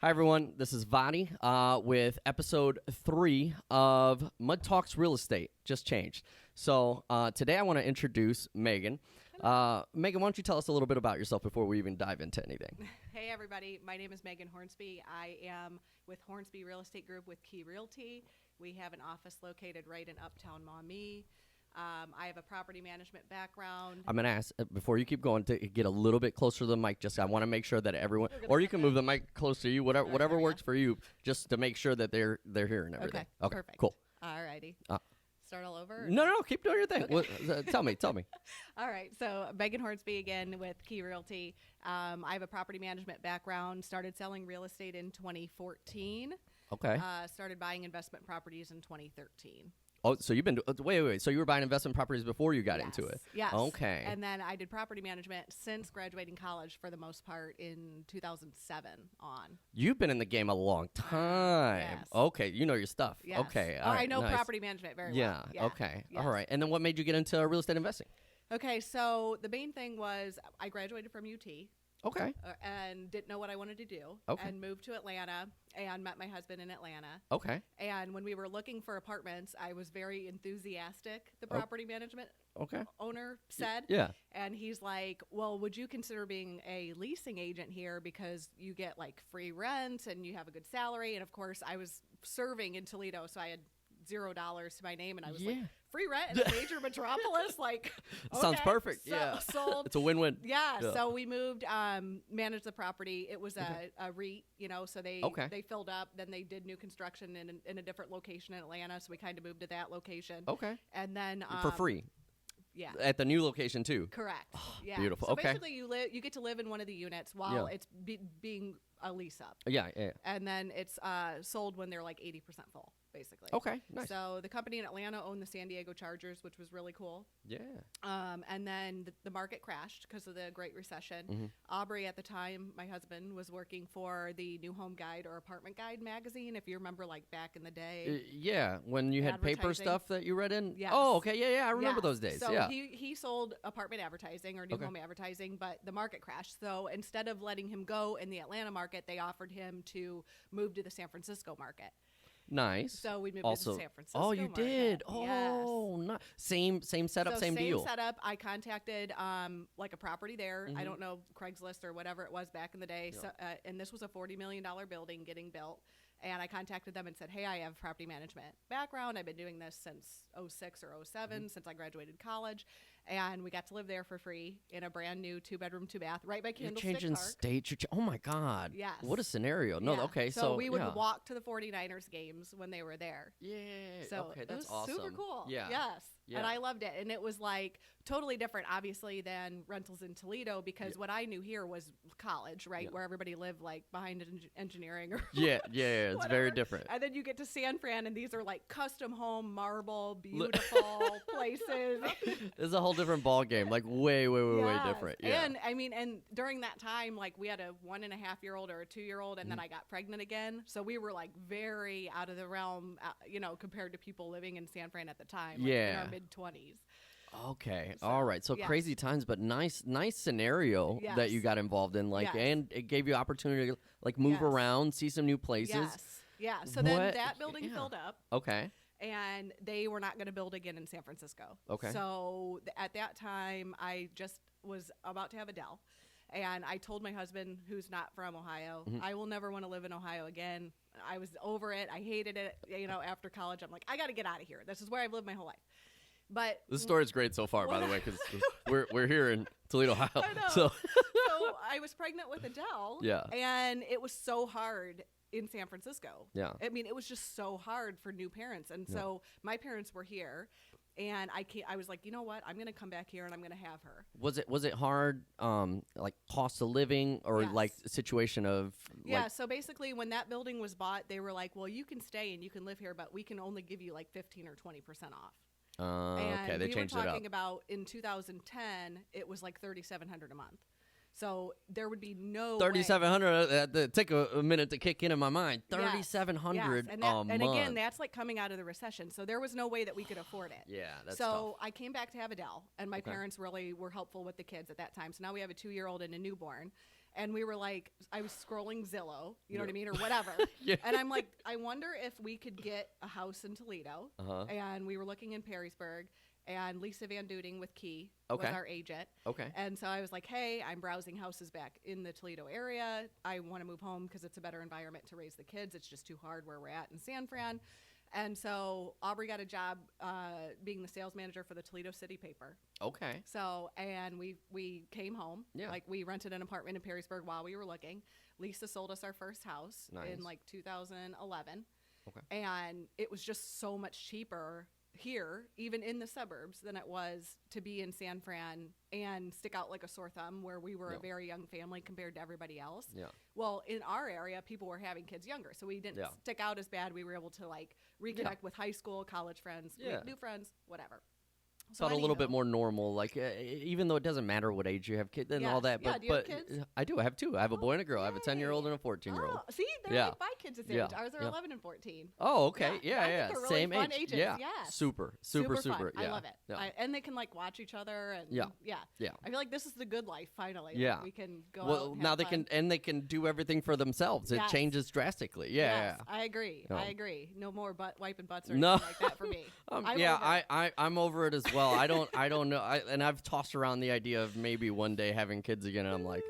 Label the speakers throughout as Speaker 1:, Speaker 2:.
Speaker 1: Hi, everyone. This is Vani with episode 3 of MudTalks Real Estate. Just changed. So today I want to introduce Megan. Megan, why don't you tell us a little bit about yourself before we even dive into anything?
Speaker 2: Hey, everybody. My name is Megan Hornsby. I am with Hornsby Real Estate Group with Key Realty. We have an office located right in Uptown Maumee. I have a property management background.
Speaker 1: I'm going to ask, before you keep going, to get a little bit closer to the mic. Just I want to make sure that everyone, or you can move the mic close to you, whatever works for you, just to make sure that they're hearing everything.
Speaker 2: Okay, perfect.
Speaker 1: Cool.
Speaker 2: All righty. Start all over?
Speaker 1: No, keep doing your thing.
Speaker 2: Okay.
Speaker 1: Tell me.
Speaker 2: All right, so Megan Hornsby again with Key Realty. I have a property management background, started selling real estate in 2014.
Speaker 1: Okay.
Speaker 2: Started buying investment properties in 2013.
Speaker 1: Oh, so you've been wait. So you were buying investment properties before you got into it?
Speaker 2: Yes.
Speaker 1: Okay.
Speaker 2: And then I did property management since graduating college for the most part in 2007 on.
Speaker 1: You've been in the game a long time.
Speaker 2: Yes.
Speaker 1: Okay, you know your stuff.
Speaker 2: Yes.
Speaker 1: Okay. All right,
Speaker 2: I know
Speaker 1: nice.
Speaker 2: property management very
Speaker 1: Yeah.
Speaker 2: well. Yeah.
Speaker 1: Okay.
Speaker 2: Yes.
Speaker 1: All right. And then what made you get into real estate investing?
Speaker 2: Okay, so the main thing was I graduated from UT.
Speaker 1: Okay.
Speaker 2: And didn't know what I wanted to do.
Speaker 1: Okay.
Speaker 2: And moved to Atlanta and met my husband in Atlanta.
Speaker 1: Okay.
Speaker 2: And when we were looking for apartments, I was very enthusiastic, the property management owner said.
Speaker 1: Yeah.
Speaker 2: And he's like, well, would you consider being a leasing agent here because you get like free rent and you have a good salary? And of course, I was serving in Toledo, so I had $0 to my name, and I was like, free rent in a major metropolis, like okay,
Speaker 1: sounds perfect.
Speaker 2: so,
Speaker 1: Yeah,
Speaker 2: sold.
Speaker 1: It's a win-win.
Speaker 2: Yeah, so we moved, managed the property. It was a REIT, so they filled up. Then they did new construction in a different location in Atlanta, so we kind of moved to that location.
Speaker 1: Okay,
Speaker 2: and then
Speaker 1: for free.
Speaker 2: Yeah,
Speaker 1: at the new location too.
Speaker 2: Correct.
Speaker 1: Oh,
Speaker 2: yeah,
Speaker 1: beautiful.
Speaker 2: So
Speaker 1: okay,
Speaker 2: basically, you get to live in one of the units while it's being a lease up.
Speaker 1: Yeah.
Speaker 2: And then it's sold when they're like 80% full. Basically.
Speaker 1: Okay, nice.
Speaker 2: So the company in Atlanta owned the San Diego Chargers, which was really cool.
Speaker 1: Yeah.
Speaker 2: And then the market crashed because of the Great Recession. Mm-hmm. Aubrey, at the time, my husband, was working for the New Home Guide or Apartment Guide magazine, if you remember, like back in the day.
Speaker 1: Yeah, when you had paper stuff that you read in.
Speaker 2: Yes.
Speaker 1: Oh, okay, yeah, I remember those days.
Speaker 2: So
Speaker 1: yeah.
Speaker 2: he sold apartment advertising or new home advertising, but the market crashed. So instead of letting him go in the Atlanta market, they offered him to move to the San Francisco market.
Speaker 1: Nice.
Speaker 2: So we moved to San Francisco.
Speaker 1: Oh, you
Speaker 2: market.
Speaker 1: did.
Speaker 2: Oh,
Speaker 1: yes. Same setup, same deal.
Speaker 2: Same setup. I contacted like a property there. Mm-hmm. I don't know, Craigslist or whatever it was back in the day. Yeah. So, and this was a $40 million building getting built. And I contacted them and said, hey, I have property management background. I've been doing this since 06 or 07, since I graduated college. And we got to live there for free in a brand new 2-bedroom, 2-bath right by Candlestick
Speaker 1: You're changing
Speaker 2: Park.
Speaker 1: states. Oh, my God.
Speaker 2: Yes.
Speaker 1: What a scenario. No, okay.
Speaker 2: So we would walk to the 49ers games when they were there.
Speaker 1: Yeah.
Speaker 2: So
Speaker 1: okay,
Speaker 2: that's
Speaker 1: it was awesome.
Speaker 2: Super cool.
Speaker 1: Yeah.
Speaker 2: Yes.
Speaker 1: Yeah.
Speaker 2: And I loved it. And it was like totally different, obviously, than rentals in Toledo because what I knew here was college, right? Where everybody lived like behind engineering or
Speaker 1: Yeah, it's very different.
Speaker 2: And then you get to San Fran and these are like custom home, marble, beautiful places.
Speaker 1: It's a whole different ball game, like way different. Yeah.
Speaker 2: And I mean, and during that time, like we had a 1.5-year-old or a 2-year-old, and then I got pregnant again. So we were like very out of the realm, compared to people living in San Fran at the time, like in our mid-20s.
Speaker 1: Okay. All right. So crazy times, but nice scenario
Speaker 2: Yes.
Speaker 1: that you got involved in, like, and it gave you opportunity to like move around, see some new places.
Speaker 2: Yes. Yeah. So then that building filled up.
Speaker 1: Okay.
Speaker 2: And they were not going to build again in San Francisco.
Speaker 1: Okay.
Speaker 2: So at that time, I just was about to have Adele. And I told my husband, who's not from Ohio, I will never want to live in Ohio again. I was over it. I hated it. After college, I'm like, I got to get out of here. This is where I've lived my whole life. But
Speaker 1: this story is great so far, by the way, because we're here in Toledo, Ohio.
Speaker 2: I know.
Speaker 1: So
Speaker 2: I was pregnant with Adele.
Speaker 1: Yeah.
Speaker 2: And it was so hard in San Francisco.
Speaker 1: Yeah.
Speaker 2: I mean, it was just so hard for new parents. And so my parents were here. And I was like, you know what? I'm going to come back here and I'm going to have her.
Speaker 1: Was it hard, like cost of living or like situation of?
Speaker 2: Yeah. So basically, when that building was bought, they were like, well, you can stay and you can live here, but we can only give you like 15 or 20% off.
Speaker 1: Okay, they changed it up.
Speaker 2: We were talking about in 2010, it was like $3,700 a month. So there would be no
Speaker 1: $3,700. Take a minute to kick in my mind. $3,700 a month.
Speaker 2: And again, that's like coming out of the recession. So there was no way that we could afford it.
Speaker 1: Yeah, that's
Speaker 2: so
Speaker 1: tough.
Speaker 2: I came back to have Adele, and my parents really were helpful with the kids at that time. So now we have a 2-year-old and a newborn. And we were like, I was scrolling Zillow, you know what I mean, or whatever.
Speaker 1: Yeah.
Speaker 2: And I'm like, I wonder if we could get a house in Toledo.
Speaker 1: Uh-huh.
Speaker 2: And we were looking in Perrysburg, and Lisa Van Duding with Key
Speaker 1: Okay.
Speaker 2: was our agent.
Speaker 1: Okay.
Speaker 2: And so I was like, hey, I'm browsing houses back in the Toledo area. I want to move home because it's a better environment to raise the kids. It's just too hard where we're at in San Fran. And so Aubrey got a job being the sales manager for the Toledo City paper.
Speaker 1: Okay.
Speaker 2: So, and we came home.
Speaker 1: Yeah.
Speaker 2: Like, we rented an apartment in Perrysburg while we were looking. Lisa sold us our first house in like 2011.
Speaker 1: Okay.
Speaker 2: And it was just so much cheaper here, even in the suburbs, than it was to be in San Fran and stick out like a sore thumb, where we were a very young family compared to everybody else.
Speaker 1: Yeah.
Speaker 2: Well, in our area, people were having kids younger, so we didn't stick out as bad. We were able to like reconnect with high school, college friends, make new friends, whatever. So
Speaker 1: felt a little bit more normal, like even though it doesn't matter what age you have kids and all that.
Speaker 2: Yeah,
Speaker 1: But
Speaker 2: do you have kids?
Speaker 1: I do. I have two. I have a boy and a girl. I have a 10-year-old and a 14-year-old.
Speaker 2: Oh, see, they're like my kids' age. Ours are 11 and 14.
Speaker 1: Oh, okay. Yeah,
Speaker 2: I think they're really
Speaker 1: same
Speaker 2: fun
Speaker 1: age.
Speaker 2: ages.
Speaker 1: Yeah.
Speaker 2: Yes.
Speaker 1: Super.
Speaker 2: Fun.
Speaker 1: Yeah.
Speaker 2: I love it.
Speaker 1: Yeah.
Speaker 2: And they can like watch each other. And
Speaker 1: Yeah.
Speaker 2: I feel like this is the good life finally.
Speaker 1: Yeah.
Speaker 2: Like, we can go out
Speaker 1: Well,
Speaker 2: and
Speaker 1: now
Speaker 2: have
Speaker 1: they
Speaker 2: fun.
Speaker 1: can they can do everything for themselves. It
Speaker 2: Yes.
Speaker 1: changes drastically. Yeah.
Speaker 2: Yes, I agree.
Speaker 1: Yeah.
Speaker 2: I agree. No more wiping butts or
Speaker 1: No.
Speaker 2: anything like that for me. I'm over it.
Speaker 1: I'm over it as well. I don't know. And I've tossed around the idea of maybe one day having kids again, and I'm like,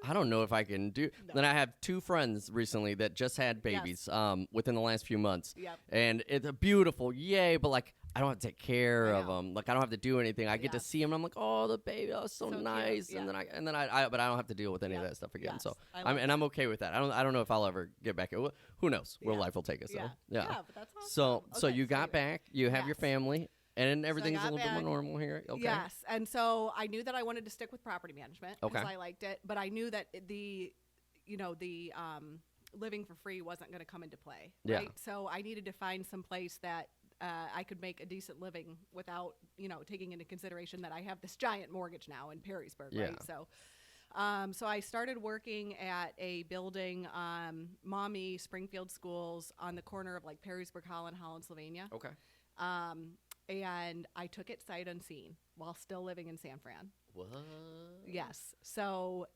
Speaker 1: I don't know if I can do.
Speaker 2: No.
Speaker 1: Then I have two friends recently that just had babies within the last few months.
Speaker 2: Yep.
Speaker 1: And it's a beautiful, yay, but like I don't have to take care
Speaker 2: I
Speaker 1: of
Speaker 2: know.
Speaker 1: them. Like I don't have to do anything. I get to
Speaker 2: Yes.
Speaker 1: see them. And I'm like, oh, the baby, oh, so
Speaker 2: So cute.
Speaker 1: nice.
Speaker 2: Yeah.
Speaker 1: And then I but I don't have to deal with any of
Speaker 2: Yep.
Speaker 1: that stuff again.
Speaker 2: Yes.
Speaker 1: So
Speaker 2: I love
Speaker 1: I'm okay with that. I don't know if I'll ever get back. Who knows where
Speaker 2: Yeah.
Speaker 1: life will take us?
Speaker 2: Yeah.
Speaker 1: So, yeah.
Speaker 2: But that's awesome.
Speaker 1: So
Speaker 2: Okay,
Speaker 1: you got
Speaker 2: anyway.
Speaker 1: back. You have your
Speaker 2: Yes.
Speaker 1: family. And everything's a
Speaker 2: got
Speaker 1: little bit more
Speaker 2: back.
Speaker 1: normal here. Okay.
Speaker 2: Yes, and so I knew that I wanted to stick with property management because
Speaker 1: Okay.
Speaker 2: I liked it, but I knew that the living for free wasn't going to come into play.
Speaker 1: Yeah.
Speaker 2: Right? So I needed to find some place that I could make a decent living without, taking into consideration that I have this giant mortgage now in Perrysburg.
Speaker 1: Yeah.
Speaker 2: Right. So I started working at a building, Mommy Springfield Schools, on the corner of like Perrysburg, Holland, Sylvania.
Speaker 1: Okay.
Speaker 2: And I took it sight unseen while still living in San Fran.
Speaker 1: What?
Speaker 2: Yes. So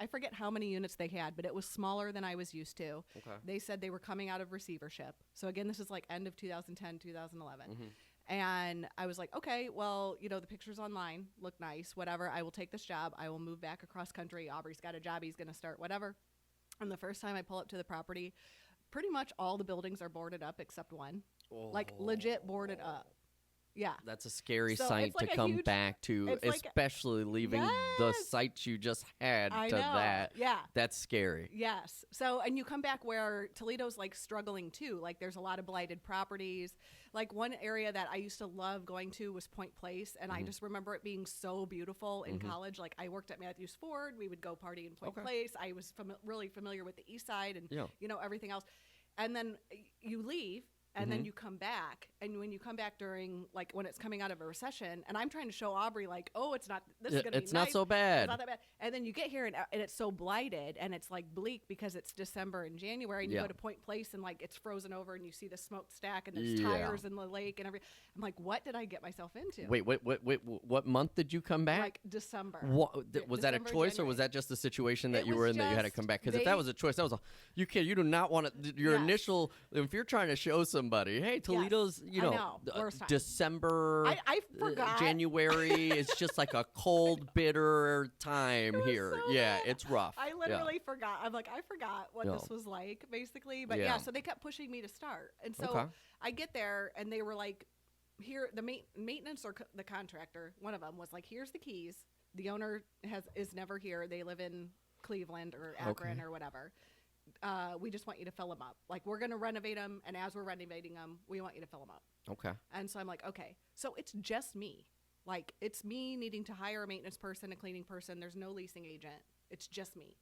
Speaker 2: I forget how many units they had, but it was smaller than I was used to.
Speaker 1: Okay.
Speaker 2: They said they were coming out of receivership. So again, this is like end of 2010, 2011.
Speaker 1: Mm-hmm.
Speaker 2: And I was like, okay, well, the pictures online look nice, whatever. I will take this job. I will move back across country. Aubrey's got a job. He's going to start whatever. And the first time I pull up to the property, pretty much all the buildings are boarded up except one. Like legit boarded up. Yeah.
Speaker 1: That's a scary
Speaker 2: So
Speaker 1: sight
Speaker 2: it's like
Speaker 1: to
Speaker 2: a
Speaker 1: come
Speaker 2: huge-
Speaker 1: back to,
Speaker 2: it's like-
Speaker 1: especially leaving the
Speaker 2: Yes.
Speaker 1: site you just had
Speaker 2: I
Speaker 1: to
Speaker 2: know.
Speaker 1: that.
Speaker 2: Yeah.
Speaker 1: That's scary.
Speaker 2: Yes. So, and you come back where Toledo's like struggling too. Like there's a lot of blighted properties. Like one area that I used to love going to was Point Place. And I just remember it being so beautiful in college. Like I worked at Matthews Ford. We would go party in Point Place. I was really familiar with the East Side and, everything else. And then you leave. And then you come back, and when you come back during, like, when it's coming out of a recession, and I'm trying to show Aubrey, like, oh, this is going to be
Speaker 1: It's not
Speaker 2: nice.
Speaker 1: so bad.
Speaker 2: It's not that bad. And then you get here, and it's so blighted, and it's, like, bleak because it's December and January, and you go to Point Place, and, like, it's frozen over, and you see the smokestack, and there's tires in the lake, and everything. I'm like, what did I get myself into?
Speaker 1: Wait, what month did you come back?
Speaker 2: Like, December.
Speaker 1: Was that a
Speaker 2: December,
Speaker 1: choice, or
Speaker 2: January.
Speaker 1: was that just the situation that
Speaker 2: It
Speaker 1: you
Speaker 2: was
Speaker 1: were in that you had to
Speaker 2: just
Speaker 1: come back? Because if that was a choice, that was you do not want to. Your
Speaker 2: Yes.
Speaker 1: initial, if you're trying to show somebody, hey, Toledo's,
Speaker 2: I know. Worst time.
Speaker 1: December,
Speaker 2: I forgot.
Speaker 1: January, it's just like a cold, bitter time
Speaker 2: It was
Speaker 1: here.
Speaker 2: so
Speaker 1: Yeah,
Speaker 2: bad.
Speaker 1: it's rough.
Speaker 2: I literally forgot. I'm like, I forgot what this was like, basically. But
Speaker 1: Yeah.
Speaker 2: so they kept pushing me to start. And so
Speaker 1: Okay.
Speaker 2: I get there, and they were like, here, the maintenance or the contractor, one of them was like, here's the keys. The owner is never here. They live in Cleveland or Akron or whatever. We just want you to fill them up. Like, we're going to renovate them, and as we're renovating them, we want you to fill them up.
Speaker 1: Okay.
Speaker 2: And so I'm like, okay. So it's just me. Like, it's me needing to hire a maintenance person, a cleaning person. There's no leasing agent. It's just me.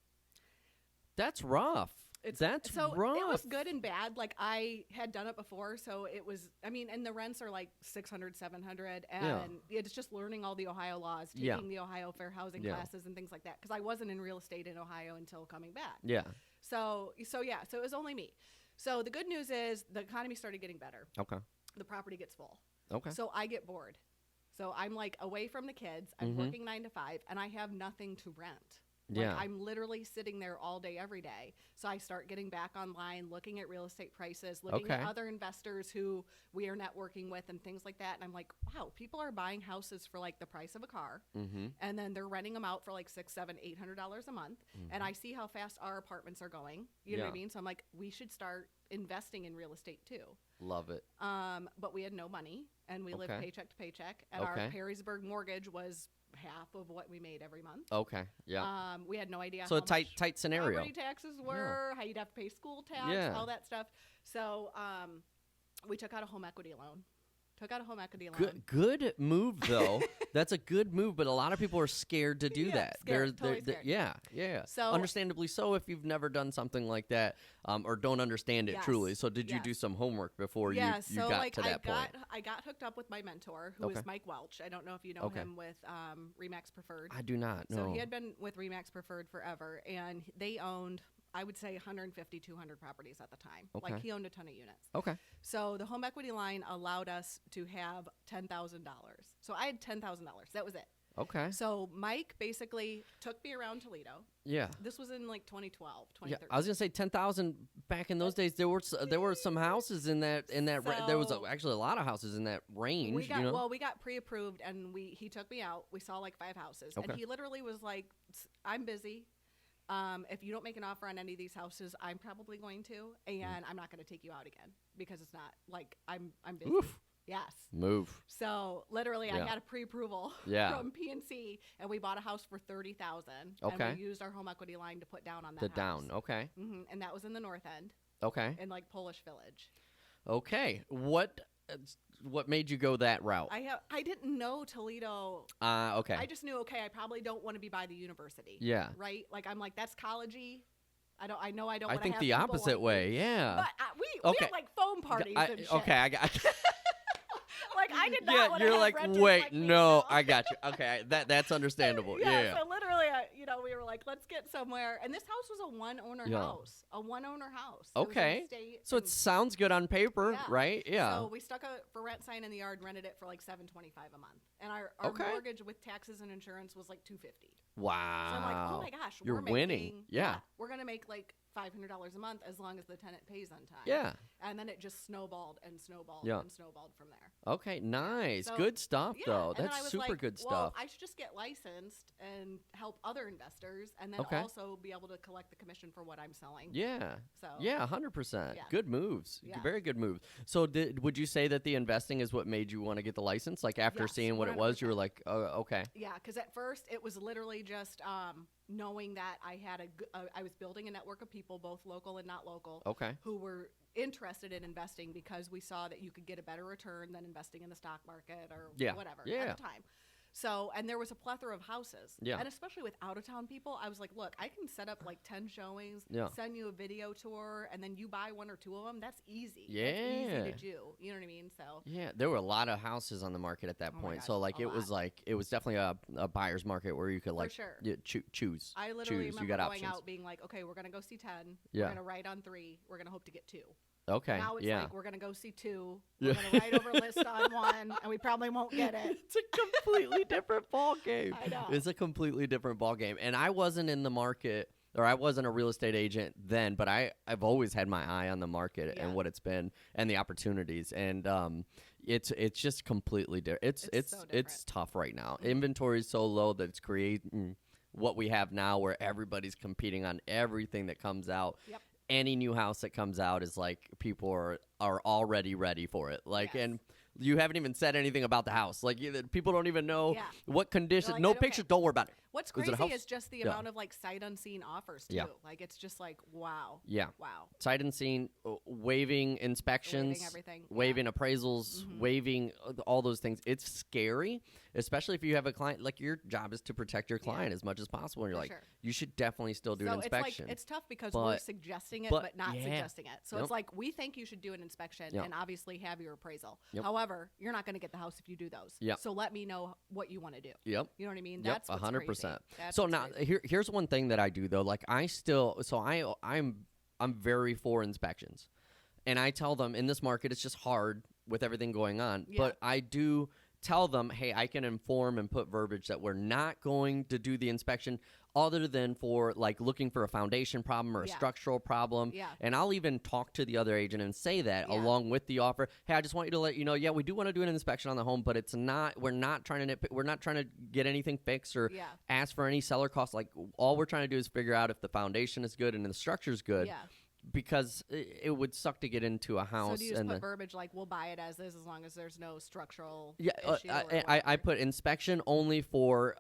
Speaker 1: That's rough. That's rough.
Speaker 2: It was good and bad. Like, I had done it before, so it was, and the rents are like $600, $700, and it's just learning all the Ohio laws, taking the Ohio Fair Housing classes and things like that, because I wasn't in real estate in Ohio until coming back.
Speaker 1: Yeah.
Speaker 2: So it was only me. So the good news is the economy started getting better.
Speaker 1: Okay.
Speaker 2: The property gets full.
Speaker 1: Okay.
Speaker 2: So I get bored. So I'm like away from the kids. I'm working 9 to 5, and I have nothing to rent.
Speaker 1: Yeah.
Speaker 2: Like, I'm literally sitting there all day, every day. So I start getting back online, looking at real estate prices, looking at other investors who we are networking with and things like that. And I'm like, wow, people are buying houses for like the price of a car. And then they're renting them out for like $600, $700, $800 a month. And I see how fast our apartments are going. You know what I mean? So I'm like, we should start investing in real estate too.
Speaker 1: Love it.
Speaker 2: But we had no money, and we lived paycheck to paycheck. And our Perrysburg mortgage was half of what we made every month.
Speaker 1: Okay. Yeah.
Speaker 2: We had no idea
Speaker 1: So
Speaker 2: how
Speaker 1: a tight scenario.
Speaker 2: property taxes were, how you'd have to pay school tax, all that stuff. So we took out a home equity loan.
Speaker 1: Good move, though. That's a good move, but a lot of people are scared to do that.
Speaker 2: Scared, totally scared.
Speaker 1: Yeah.
Speaker 2: So,
Speaker 1: understandably so if you've never done something like that or don't understand it truly. So did you do some homework before you got to that point?
Speaker 2: I got hooked up with my mentor, who is Mike Welch. I don't know if you know him with Remax Preferred.
Speaker 1: I do not, no.
Speaker 2: So he had been with Remax Preferred forever, and they owned, I would say, 150, 200 properties at the time. Like, he owned a ton of units.
Speaker 1: Okay.
Speaker 2: So the home equity line allowed us to have $10,000. So I had $10,000. That was it.
Speaker 1: Okay.
Speaker 2: So Mike basically took me around Toledo.
Speaker 1: Yeah.
Speaker 2: This was in like 2012, 2013.
Speaker 1: Yeah, I was gonna say 10,000 back in those days. There were some houses in that there was actually a lot of houses in that range.
Speaker 2: We got pre-approved, and he took me out. We saw like 5 houses, and he literally was like, "I'm busy. If you don't make an offer on any of these houses, I'm probably going to, and I'm not going to take you out again because it's not like I'm busy."
Speaker 1: Oof.
Speaker 2: Yes.
Speaker 1: Move.
Speaker 2: So literally, I got a pre-approval from PNC, and we bought a house for $30,000.
Speaker 1: Okay.
Speaker 2: And we used our home equity line to put down on that house.
Speaker 1: Down. Okay.
Speaker 2: And that was in the North End.
Speaker 1: Okay.
Speaker 2: In like Polish Village.
Speaker 1: Okay. What made you go that route?
Speaker 2: I didn't know Toledo.
Speaker 1: Okay.
Speaker 2: I just knew, I probably don't want to be by the university.
Speaker 1: Yeah.
Speaker 2: Right? Like, I'm like, that's college-y. I know I don't
Speaker 1: I
Speaker 2: want to
Speaker 1: think
Speaker 2: have
Speaker 1: the
Speaker 2: people
Speaker 1: opposite
Speaker 2: like
Speaker 1: way, yeah.
Speaker 2: But we had like foam parties and shit.
Speaker 1: Okay, I got
Speaker 2: Like, I did not want to
Speaker 1: you're
Speaker 2: have
Speaker 1: like,
Speaker 2: renters
Speaker 1: wait,
Speaker 2: like me,
Speaker 1: no, I got you. Okay, that's understandable. Yeah.
Speaker 2: So literally, we were like, let's get somewhere. And this house was a one-owner house. A one-owner house.
Speaker 1: Okay. So it sounds good on paper, right? Yeah.
Speaker 2: So we stuck a for rent sign in the yard and rented it for like $725 a month. And our mortgage with taxes and insurance was like $250.
Speaker 1: Wow.
Speaker 2: So I'm like, oh my gosh,
Speaker 1: you're winning. Yeah.
Speaker 2: We're gonna make like $500 a month as long as the tenant pays on time.
Speaker 1: Yeah.
Speaker 2: And then it just snowballed and snowballed and snowballed from there.
Speaker 1: Okay, nice.
Speaker 2: So,
Speaker 1: good stuff, though.
Speaker 2: And
Speaker 1: That's super
Speaker 2: like,
Speaker 1: good stuff.
Speaker 2: Well, I should just get licensed and help other investors, and then also be able to collect the commission for what I'm selling.
Speaker 1: Yeah.
Speaker 2: So
Speaker 1: 100%. Good moves. Yeah. Very good moves. So would you say that the investing is what made you want to get the license? Like, after seeing what 100%. It was, you were like, oh, okay.
Speaker 2: Yeah, because at first it was literally just knowing that I had I was building a network of people, both local and not local, who were interested in investing because we saw that you could get a better return than investing in the stock market or whatever at the time. So, and there was a plethora of houses. Yeah. And especially with out-of-town people, I was like, look, I can set up like 10 showings, send you a video tour, and then you buy 1 or 2 of them. That's easy.
Speaker 1: Yeah.
Speaker 2: That's easy to do. You know what I mean? So.
Speaker 1: Yeah, there were a lot of houses on the market at that point.
Speaker 2: God,
Speaker 1: so, like, it was definitely a buyer's market where you could, like, choose.
Speaker 2: I literally remember going out being like, okay, we're going to go see 10. We're going to write on 3. We're going to hope to get 2.
Speaker 1: Okay.
Speaker 2: Now it's like, we're going to go see 2. We're going to write over list on 1, and we probably won't get it.
Speaker 1: It's a completely different ball game.
Speaker 2: I know.
Speaker 1: It's a completely different ball game. And I wasn't in the market, or I wasn't a real estate agent then, but I've always had my eye on the market and what it's been and the opportunities. And it's just completely different. It's tough right now. Mm-hmm. Inventory is so low that it's creating what we have now, where everybody's competing on everything that comes out.
Speaker 2: Yep.
Speaker 1: Any new house that comes out is like people are already ready for it. Like, and you haven't even said anything about the house. Like, people don't even know what condition. Like, no pictures. Don't worry about it.
Speaker 2: What's crazy is just the amount of like sight unseen offers too. Like, it's just like, wow.
Speaker 1: Yeah.
Speaker 2: Wow.
Speaker 1: Sight unseen, waiving inspections,
Speaker 2: waiving everything,
Speaker 1: waiving appraisals, waiving all those things. It's scary, especially if you have a client. Like, your job is to protect your client as much as possible. And you're like, you should definitely still do an inspection.
Speaker 2: It's tough because we're suggesting it, but not suggesting it. So it's like, we think you should do an inspection and obviously have your appraisal. However, you're not going to get the house if you do those. So let me know what you want to do.
Speaker 1: Yep.
Speaker 2: You know what I mean? That's 100%.
Speaker 1: So now here's one thing that I do though. Like, I'm very for inspections, and I tell them in this market it's just hard with everything going on. But I do tell them, hey, I can inform and put verbiage that we're not going to do the inspection other than for like looking for a foundation problem or a structural problem.
Speaker 2: Yeah.
Speaker 1: And I'll even talk to the other agent and say that along with the offer. Hey, I just want you to let you know, yeah, we do want to do an inspection on the home, but we're not trying to get anything fixed or ask for any seller costs. Like all we're trying to do is figure out if the foundation is good and the structure is good.
Speaker 2: Yeah.
Speaker 1: Because it would suck to get into a house.
Speaker 2: So do you just put verbiage like, we'll buy it as is long as there's no structural
Speaker 1: issue? I put inspection only for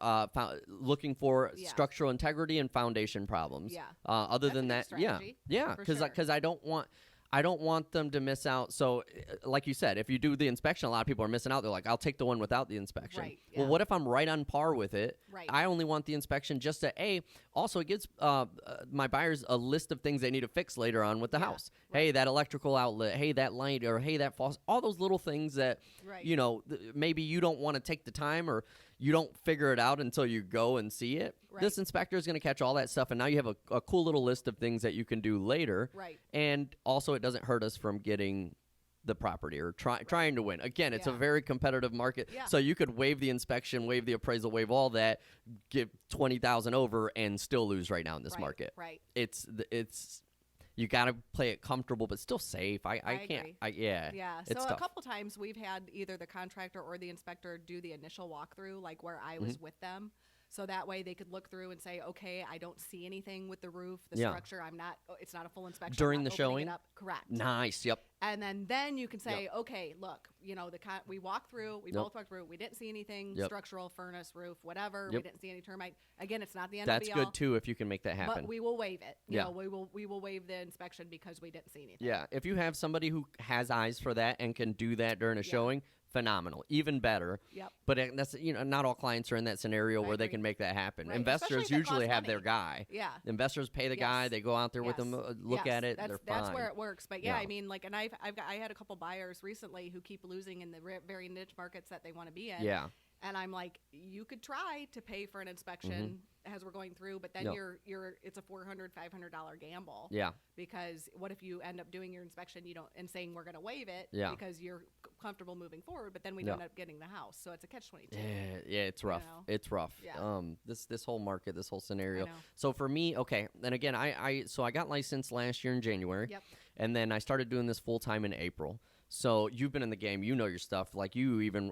Speaker 1: looking for structural integrity and foundation problems.
Speaker 2: Yeah.
Speaker 1: Other
Speaker 2: That's
Speaker 1: than that,
Speaker 2: strategy,
Speaker 1: yeah. Because I don't want them to miss out. So, like you said, if you do the inspection, a lot of people are missing out. They're like, I'll take the one without the inspection.
Speaker 2: Right,
Speaker 1: Well, what if I'm right on par with it?
Speaker 2: Right.
Speaker 1: I only want the inspection just to, also it gives my buyers a list of things they need to fix later on with the house. Right. Hey, that electrical outlet. Hey, that light. Or hey, that faucet. All those little things that, maybe you don't want to take the time or you don't figure it out until you go and see it. Right. This inspector is going to catch all that stuff, and now you have a cool little list of things that you can do later.
Speaker 2: Right.
Speaker 1: And also, it doesn't hurt us from getting the property or trying to win. Again, it's a very competitive market, so you could waive the inspection, waive the appraisal, waive all that, give $20,000 over, and still lose right now in this market.
Speaker 2: Right.
Speaker 1: It's you got to play it comfortable, but still safe. I can't.
Speaker 2: Agree.
Speaker 1: Yeah.
Speaker 2: So
Speaker 1: it's
Speaker 2: a
Speaker 1: tough.
Speaker 2: couple times we've had either the contractor or the inspector do the initial walkthrough, like where I was with them. So that way they could look through and say, okay, I don't see anything with the roof, the structure. It's not a full inspection.
Speaker 1: During the showing?
Speaker 2: Correct.
Speaker 1: Nice. Yep.
Speaker 2: And then you can say, okay, look, we walked through, both walked through, we didn't see anything structural, furnace, roof, whatever. We didn't see any termite. Again, it's not the end of the
Speaker 1: That's good too if you can make that happen.
Speaker 2: But we will waive it. You know, we will waive the inspection because we didn't see anything.
Speaker 1: Yeah. If you have somebody who has eyes for that and can do that during a showing, phenomenal, even better.
Speaker 2: Yep.
Speaker 1: But that's not all clients are in that scenario where they can make that happen. Right. Investors usually have their guy.
Speaker 2: Yeah.
Speaker 1: Investors pay the guy. They go out there with them, look at it. They're fine.
Speaker 2: That's where it works. But I mean, like, and I had a couple buyers recently who keep losing in the very niche markets that they want to be in.
Speaker 1: Yeah.
Speaker 2: And I'm like, you could try to pay for an inspection as we're going through, but then it's a $400, $500 gamble.
Speaker 1: Yeah.
Speaker 2: Because what if you end up doing your inspection, and saying we're going to waive it because you're comfortable moving forward, but then we don't end up getting the house. So it's a catch-22.
Speaker 1: Yeah, it's rough. It's rough.
Speaker 2: Yeah.
Speaker 1: This whole market, this whole scenario. So for me, okay, and again, I got licensed last year in January.
Speaker 2: Yep.
Speaker 1: And then I started doing this full time in April. So you've been in the game, you know your stuff. Like you even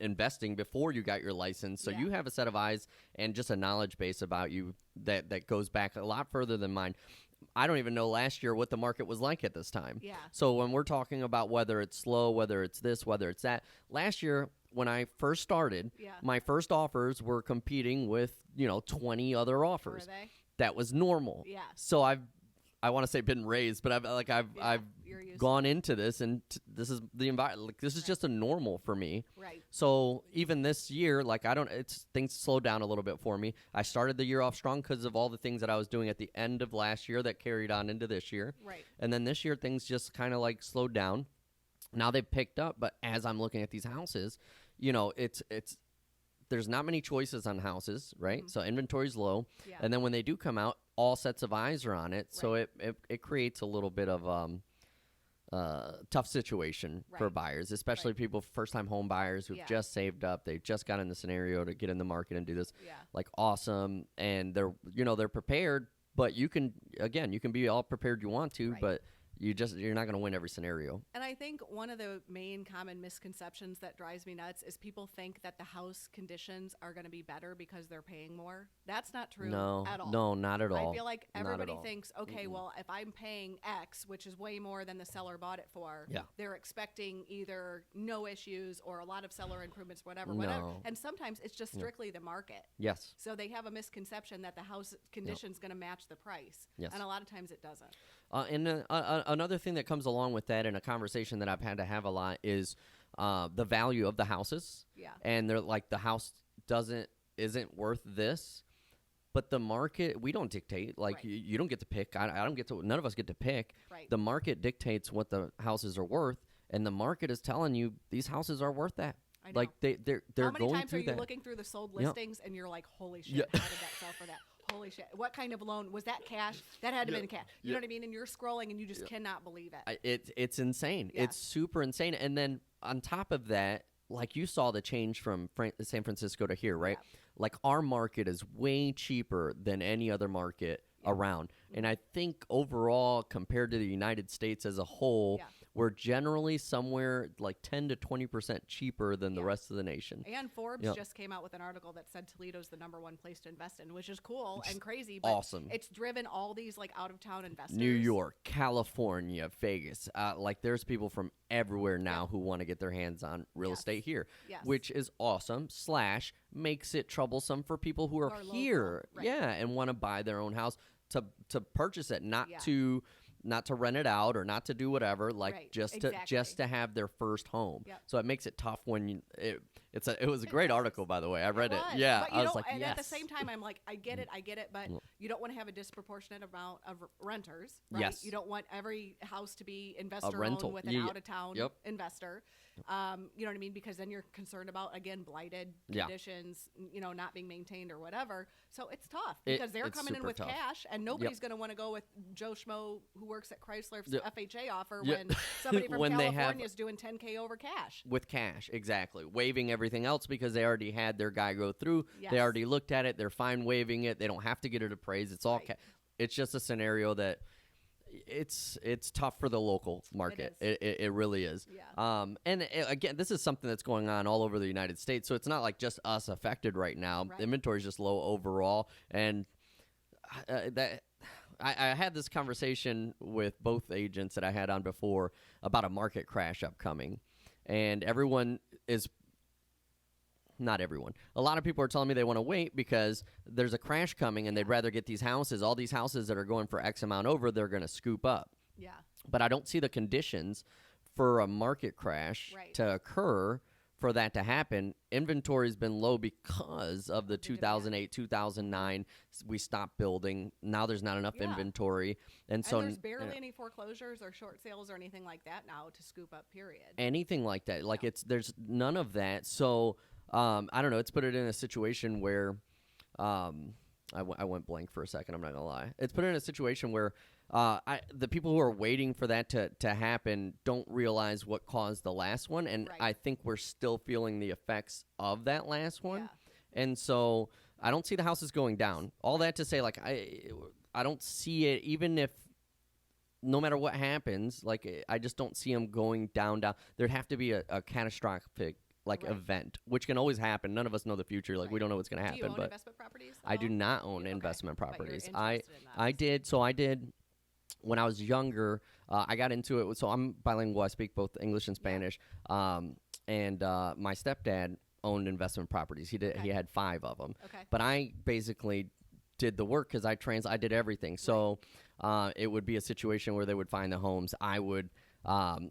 Speaker 1: investing before you got your license. So you have a set of eyes and just a knowledge base about you that goes back a lot further than mine. I don't even know last year what the market was like at this time.
Speaker 2: Yeah.
Speaker 1: So when we're talking about whether it's slow, whether it's this, whether it's that, last year when I first started, my first offers were competing with 20 other offers.
Speaker 2: Were they?
Speaker 1: That was normal.
Speaker 2: Yeah.
Speaker 1: So I want to say been raised, but I've gone into this, and this is the environment. Like, this is just a normal for me.
Speaker 2: Right.
Speaker 1: So even this year, like things slowed down a little bit for me. I started the year off strong because of all the things that I was doing at the end of last year that carried on into this year.
Speaker 2: Right.
Speaker 1: And then this year things just kind of like slowed down. Now they've picked up, but as I'm looking at these houses, it's there's not many choices on houses, right? So inventory's low.
Speaker 2: Yeah.
Speaker 1: And then when they do come out, all sets of eyes are on it. Right. So it creates a little bit of tough situation for buyers, especially people, first-time home buyers who've just saved up. They just got in the scenario to get in the market and do this.
Speaker 2: Yeah.
Speaker 1: Like, awesome. And they're prepared, but you can be all prepared you want to, but you're not going to win every scenario.
Speaker 2: And I think one of the main common misconceptions that drives me nuts is people think that the house conditions are going to be better because they're paying more. That's not true at all.
Speaker 1: No, not at all.
Speaker 2: I feel like everybody thinks, okay, well, if I'm paying X, which is way more than the seller bought it for, they're expecting either no issues or a lot of seller improvements, whatever. And sometimes it's just strictly the market.
Speaker 1: Yes.
Speaker 2: So they have a misconception that the house condition is going to match the price.
Speaker 1: Yes.
Speaker 2: And a lot of times it doesn't.
Speaker 1: And another thing that comes along with that, and a conversation that I've had to have a lot, is the value of the houses. Yeah. And they're like, the house isn't worth this, but the market, we don't dictate. Like, you don't get to pick. I don't get to. None of us get to pick.
Speaker 2: Right.
Speaker 1: The market dictates what the houses are worth, and the market is telling you these houses are worth that.
Speaker 2: I know.
Speaker 1: Like they're going through that. How many
Speaker 2: times are you looking through the sold listings and you're like, holy shit, how did that sell for that? Holy shit. What kind of loan? Was that cash? That had to have been cash. You know what I mean? And you're scrolling and you just cannot believe it.
Speaker 1: It's insane. Yeah. It's super insane. And then on top of that, like you saw the change from San Francisco to here, right?
Speaker 2: Yeah.
Speaker 1: Like our market is way cheaper than any other market around. And I think overall, compared to the United States as a whole, we're generally somewhere like 10 to 20% cheaper than the rest of the nation.
Speaker 2: And Forbes just came out with an article that said Toledo's the #1 place to invest in, which is cool and crazy. But
Speaker 1: awesome.
Speaker 2: It's driven all these like out-of-town investors.
Speaker 1: New York, California, Vegas. Like there's people from everywhere now who want to get their hands on real estate here, which is awesome. / makes it troublesome for people who are here, and want to buy their own house to purchase it, not to rent it out or not to do whatever, like just to have their first home. So it makes it tough when it was a great article, by the way. I read it. Yeah,
Speaker 2: but
Speaker 1: I was like,
Speaker 2: and
Speaker 1: yes.
Speaker 2: at the same time, I'm like, I get it, but you don't want to have a disproportionate amount of renters, right?
Speaker 1: Yes.
Speaker 2: You don't want every house to be investor
Speaker 1: rental
Speaker 2: owned with an out of town investor. You know what I mean? Because then you're concerned about, again, blighted conditions, not being maintained or whatever. So it's tough because they're coming in with cash, and nobody's going to want to go with Joe Schmo who works at Chrysler's FHA offer when somebody from California is doing $10K over cash.
Speaker 1: With cash, exactly. Waiving everything else because they already had their guy go through. They already looked at it. They're fine waiving it. They don't have to get it appraised. It's all it's just a scenario that it's tough for the local market. It really is. Again, this is something that's going on all over the United States. So it's not like just us affected right now. Inventory is just low overall. And I had this conversation with both agents that I had on before about a market crash upcoming. And not everyone. A lot of people are telling me they want to wait because there's a crash coming and they'd rather get these houses. All these houses that are going for X amount over, they're going to scoop up.
Speaker 2: Yeah.
Speaker 1: But I don't see the conditions for a market crash to occur for that to happen. Inventory's been low because of the 2008, 2009. We stopped building. Now there's not enough inventory. And so
Speaker 2: there's barely any foreclosures or short sales or anything like that now to scoop up, period.
Speaker 1: Anything like that. Like there's none of that. So I don't know. It's put it in a situation where I went blank for a second. I'm not going to lie. It's put it in a situation where the people who are waiting for that to happen don't realize what caused the last one. And I think we're still feeling the effects of that last one. And so I don't see the houses going down. All that to say, like, I don't see it, even if no matter what happens, like, I just don't see them going down. There'd have to be a catastrophic event, which can always happen. None of us know the future. Like we don't know what's going to happen.
Speaker 2: Do you own
Speaker 1: but
Speaker 2: investment properties?
Speaker 1: I do not own investment properties.
Speaker 2: But you're interested in that.
Speaker 1: I did when I was younger. I got into it. So I'm bilingual. I speak both English and Spanish. And my stepdad owned investment properties. He had 5 of them. But I basically did the work because I did everything. So it would be a situation where they would find the homes. I would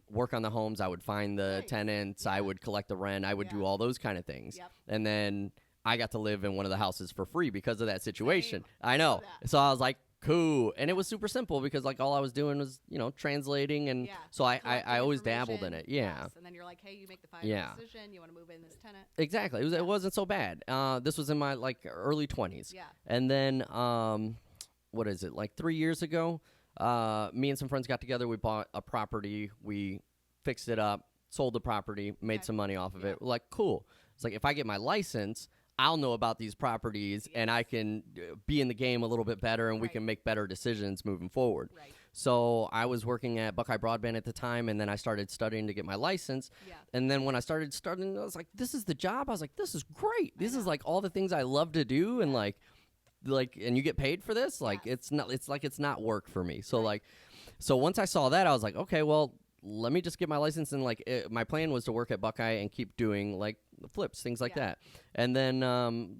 Speaker 1: work on the homes. I would find the tenants. I would collect the rent. I would do all those kind of things. And then I got to live in one of the houses for free because of that situation. I know. So I was like, cool. And it was super simple because like all I was doing was, translating. And so I always dabbled in it. Yeah.
Speaker 2: And then you're like, hey, you make the final decision. You want to move in this tenant.
Speaker 1: Exactly. It wasn't so bad. This was in my early 20s.
Speaker 2: Yeah.
Speaker 1: And then, what is it? Like 3 years ago, me and some friends got together. We bought a property. We fixed it up, sold the property, made some money off of it. We're like, cool. It's like if I get my license, I'll know about these properties and I can be in the game a little bit better and we can make better decisions moving forward.
Speaker 2: Right.
Speaker 1: So I was working at Buckeye Broadband at the time, and then I started studying to get my license. Yeah. And then when I started studying, I was like, this is the job. I was like, this is great. This is like all the things I love to do, and like and you get paid for this. Like it's not work for me. So so once I saw that, I was like, okay, well, let me just get my license. And my plan was to work at Buckeye and keep doing flips, things like that. And then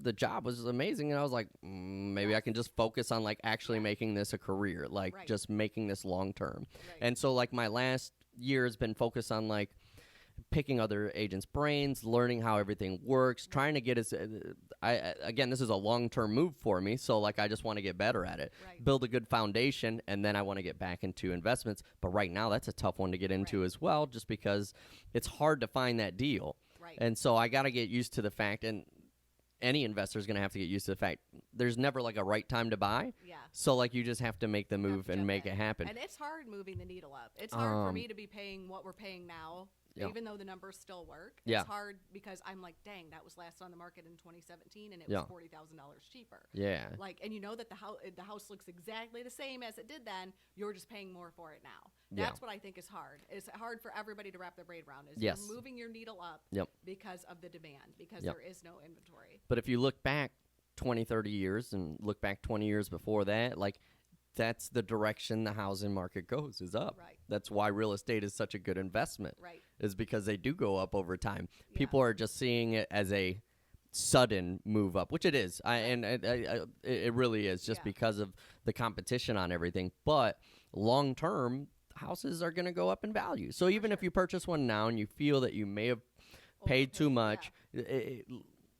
Speaker 1: the job was amazing, and I was like, maybe I can just focus on actually making this a career, just making this long term. And so my last year has been focused on picking other agents' brains, learning how everything works, trying to get again, this is a long-term move for me, so I just want to get better at it, build a good foundation, and then I want to get back into investments. But right now, that's a tough one to get into as well, just because it's hard to find that deal. And so I got to get used to the fact, and any investor is going to have to get used to the fact there's never a right time to buy. Yeah. So you just have to make the move and make it happen.
Speaker 2: And it's hard moving the needle up. It's hard for me to be paying what we're paying now
Speaker 1: Yeah.
Speaker 2: even though the numbers still work.
Speaker 1: Yeah.
Speaker 2: It's hard because I'm like, dang, that was last on the market in 2017 and it
Speaker 1: Yeah.
Speaker 2: was $40,000 cheaper.
Speaker 1: Yeah.
Speaker 2: Like, and you know that the house looks exactly the same as it did then. You're just paying more for it now.
Speaker 1: Yeah.
Speaker 2: That's what I think is hard. It's hard for everybody to wrap their brain around. Is
Speaker 1: Yes.
Speaker 2: you're moving your needle up
Speaker 1: Yep.
Speaker 2: because of the demand, because
Speaker 1: Yep.
Speaker 2: there is no inventory.
Speaker 1: But if you look back 20, 30 years and look back 20 years before that, like that's the direction the housing market goes, is up.
Speaker 2: Right.
Speaker 1: That's why real estate is such a good investment.
Speaker 2: Right.
Speaker 1: Is because they do go up over time.
Speaker 2: Yeah.
Speaker 1: People are just seeing it as a sudden move up, which it is. It really is just
Speaker 2: Yeah.
Speaker 1: because of the competition on everything. But long term, houses are going to go up in value. So even if you purchase one now and you feel that you may have paid too
Speaker 2: Overpaid,
Speaker 1: much,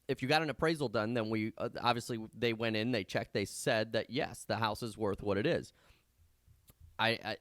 Speaker 1: if you got an appraisal done, then we obviously they went in, they checked, they said that yes, the house is worth what it is. I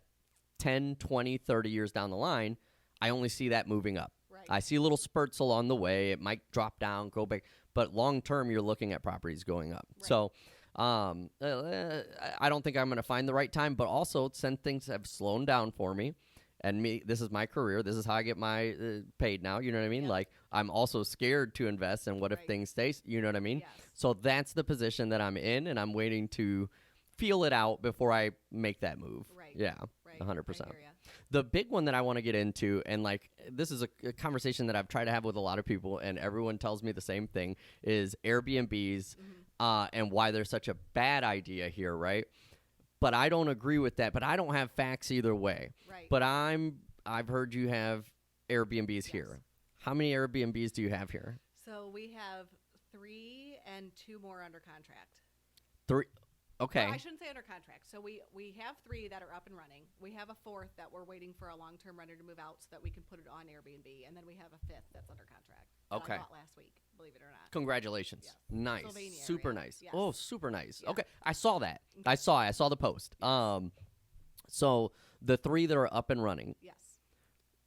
Speaker 1: 10, 20, 30 years down the line, I only see that moving up.
Speaker 2: Right.
Speaker 1: I see little spurts along the way. It might drop down, go back, but long term, you're looking at properties going up.
Speaker 2: Right.
Speaker 1: So I don't think I'm going to find the right time, but also since things have slowed down for me, and this is my career. This is how I get my paid now. You know what I mean?
Speaker 2: Yep.
Speaker 1: Like I'm also scared to invest. And what if
Speaker 2: Right.
Speaker 1: things stay? You know what I mean?
Speaker 2: Yes.
Speaker 1: So that's the position that I'm in, and I'm waiting to feel it out before I make that move.
Speaker 2: Right.
Speaker 1: Yeah,
Speaker 2: Right.
Speaker 1: 100%.
Speaker 2: I hear ya.
Speaker 1: The big one that I want to get into, and like this is a conversation that I've tried to have with a lot of people, and everyone tells me the same thing, is Airbnbs and why they're such a bad idea here, right? But I don't agree with that. But I don't have facts either way.
Speaker 2: Right.
Speaker 1: But I've heard you have Airbnbs here. How many Airbnbs do you have here?
Speaker 2: So we have 3 and 2 more under contract.
Speaker 1: 3. Okay.
Speaker 2: Well, I shouldn't say under contract. So we have 3 that are up and running. We have a 4th that we're waiting for a long-term renter to move out so that we can put it on Airbnb. And then we have a 5th that's under contract. That
Speaker 1: Okay.
Speaker 2: I bought last week, believe it or not.
Speaker 1: Congratulations.
Speaker 2: Yes.
Speaker 1: Nice.
Speaker 2: Pennsylvania
Speaker 1: Super
Speaker 2: area.
Speaker 1: nice.
Speaker 2: Yes.
Speaker 1: Oh, super nice.
Speaker 2: Yeah.
Speaker 1: Okay. I saw that. I saw the post. So the 3 that are up and running,
Speaker 2: Yes.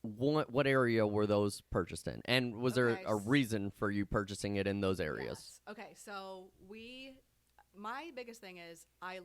Speaker 1: what area were those purchased in? And was there
Speaker 2: Okay,
Speaker 1: a reason for you purchasing it in those areas?
Speaker 2: Yes. Okay, so my biggest thing is I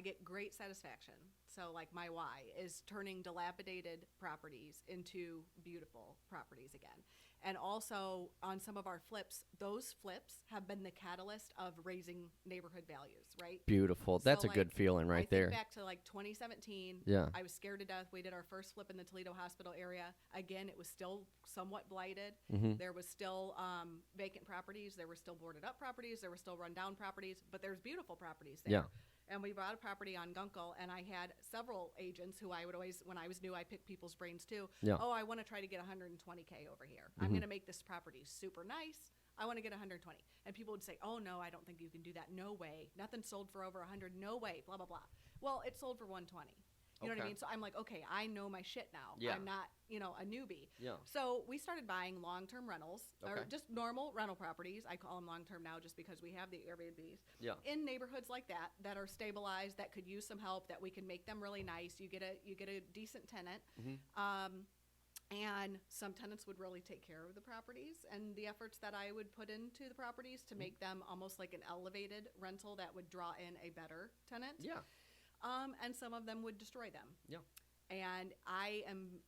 Speaker 2: get great satisfaction. So like my why is turning dilapidated properties into beautiful properties again. And also on some of our flips, those flips have been the catalyst of raising neighborhood values, right?
Speaker 1: Beautiful. That's
Speaker 2: So,
Speaker 1: a good
Speaker 2: like,
Speaker 1: feeling right
Speaker 2: I
Speaker 1: there.
Speaker 2: think back to like 2017.
Speaker 1: Yeah.
Speaker 2: I was scared to death. We did our first flip in the Toledo Hospital area. Again, it was still somewhat blighted.
Speaker 1: Mm-hmm.
Speaker 2: There was still vacant properties. There were still boarded up properties. There were still run down properties. But there's beautiful properties there.
Speaker 1: Yeah.
Speaker 2: And we bought a property on Gunkel, and I had several agents who I would always, when I was new, I picked people's brains too.
Speaker 1: Yeah.
Speaker 2: Oh, I want to try to get 120K over here. I'm going to make this property super nice. I want to get 120. And people would say, oh, no, I don't think you can do that. No way. Nothing sold for over 100. No way. Blah, blah, blah. Well, it sold for 120. You know what I
Speaker 1: Okay.
Speaker 2: mean? So I'm like, okay, I know my shit now.
Speaker 1: Yeah.
Speaker 2: I'm not, a newbie.
Speaker 1: Yeah.
Speaker 2: So we started buying long-term rentals, or
Speaker 1: Okay.
Speaker 2: just normal rental properties. I call them long-term now just because we have the Airbnbs.
Speaker 1: Yeah.
Speaker 2: In neighborhoods like that are stabilized, that could use some help, that we can make them really nice. You get a decent tenant. And some tenants would really take care of the properties and the efforts that I would put into the properties to make them almost like an elevated rental that would draw in a better tenant.
Speaker 1: Yeah.
Speaker 2: And some of them would destroy them.
Speaker 1: Yeah.
Speaker 2: And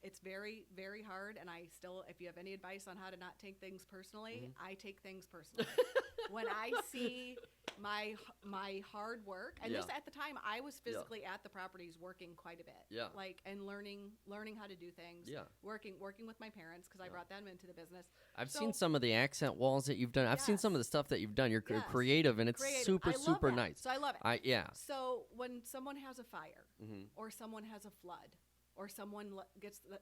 Speaker 2: it's very, very hard. And I still, if you have any advice on how to not take things personally, I take things personally. When I see my hard work, and this
Speaker 1: Yeah.
Speaker 2: at the time, I was physically at the properties working quite a bit.
Speaker 1: Yeah.
Speaker 2: Like, and learning how to do things.
Speaker 1: Yeah.
Speaker 2: Working with my parents, because I brought them into the business.
Speaker 1: I've
Speaker 2: So-
Speaker 1: seen some of the accent walls that you've done. I've seen
Speaker 2: Yes.
Speaker 1: some of the stuff that you've done. You're
Speaker 2: Yes.
Speaker 1: creative, and it's
Speaker 2: Creative.
Speaker 1: super,
Speaker 2: I love
Speaker 1: super
Speaker 2: that.
Speaker 1: nice.
Speaker 2: So I love it. So when someone has a fire, or someone has a flood, or someone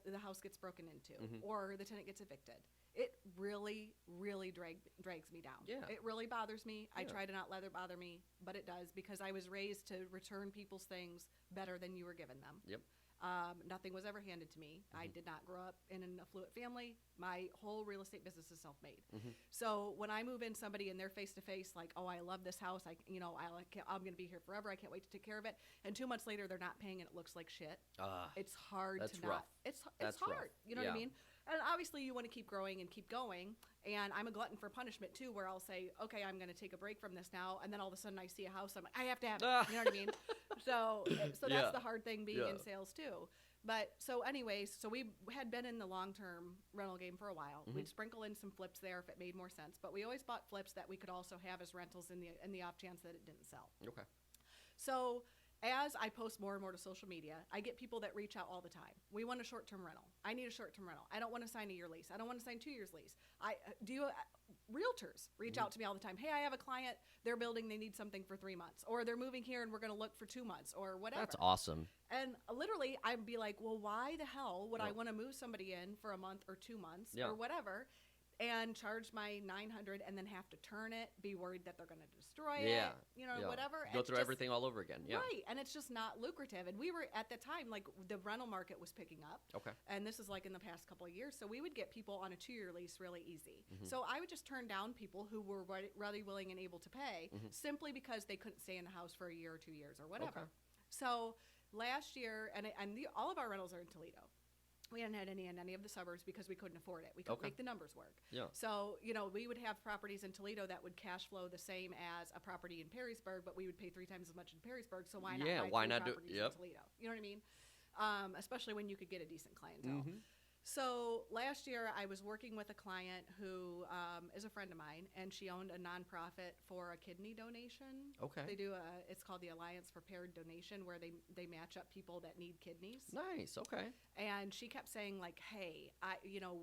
Speaker 2: the house gets broken into, or the tenant gets evicted, it really, really drags me down.
Speaker 1: Yeah.
Speaker 2: It really bothers me. I
Speaker 1: Yeah.
Speaker 2: try to not let it bother me, but it does, because I was raised to return people's things better than you were given them.
Speaker 1: Yep.
Speaker 2: Nothing was ever handed to me. I did not grow up in an affluent family. My whole real estate business is self-made. So when I move in somebody and they're face to face, like, oh, I love this house. I'm going to be here forever. I can't wait to take care of it. And 2 months later, they're not paying and it looks like shit. It's hard
Speaker 1: that's
Speaker 2: to
Speaker 1: rough.
Speaker 2: not. It's
Speaker 1: That's
Speaker 2: hard.
Speaker 1: rough.
Speaker 2: You know what I
Speaker 1: Yeah.
Speaker 2: mean? And obviously, you want to keep growing and keep going. And I'm a glutton for punishment too, where I'll say, okay, I'm going to take a break from this now, and then all of a sudden I see a house, I'm like, I have to have it. You know what I mean? So that's
Speaker 1: Yeah.
Speaker 2: the hard thing being
Speaker 1: Yeah.
Speaker 2: in sales too. But so anyways, so we had been in the long-term rental game for a while. We'd sprinkle in some flips there if it made more sense, but we always bought flips that we could also have as rentals in the off chance that it didn't sell.
Speaker 1: Okay.
Speaker 2: So as I post more and more to social media, I get people that reach out all the time. We want a short-term rental. I need a short-term rental. I don't want to sign a year lease. I don't want to sign 2 years lease. Realtors reach out to me all the time. Hey, I have a client, they're building, they need something for 3 months, or they're moving here and we're going to look for 2 months, or whatever.
Speaker 1: That's awesome.
Speaker 2: And literally, I'd be like, well, why the hell would I want to move somebody in for a month or 2 months or whatever, and charge my $900 and then have to turn it, be worried that they're going to destroy it, whatever.
Speaker 1: Go through everything all over again. Yeah.
Speaker 2: Right, and it's just not lucrative. And we were, at the time, like, the rental market was picking up.
Speaker 1: Okay.
Speaker 2: And this is like in the past couple of years. So we would get people on a 2-year lease really easy. So I would just turn down people who were really willing and able to pay simply because they couldn't stay in the house for a year or 2 years or whatever.
Speaker 1: Okay.
Speaker 2: So last year, all of our rentals are in Toledo. We hadn't had any in any of the suburbs because we couldn't afford it. We couldn't make the numbers work.
Speaker 1: Yeah.
Speaker 2: So, we would have properties in Toledo that would cash flow the same as a property in Perrysburg, but we would pay 3 times as much in Perrysburg. So why not buy 3 properties in Toledo? You know what I mean? Especially when you could get a decent clientele. So last year I was working with a client who is a friend of mine, and she owned a nonprofit for a kidney donation. Okay. They do it's called the Alliance for Paired Donation, where they match up people that need kidneys.
Speaker 1: Nice. Okay.
Speaker 2: And she kept saying, like, hey,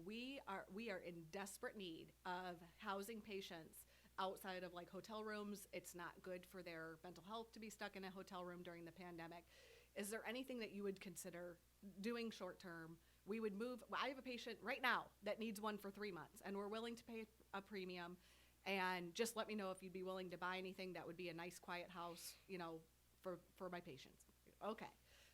Speaker 2: we are in desperate need of housing patients outside of like hotel rooms. It's not good for their mental health to be stuck in a hotel room during the pandemic. Is there anything that you would consider doing short term? We would move. I have a patient right now that needs one for 3 months, and we're willing to pay a premium. And just let me know if you'd be willing to buy anything that would be a nice, quiet house, for my patients. Okay.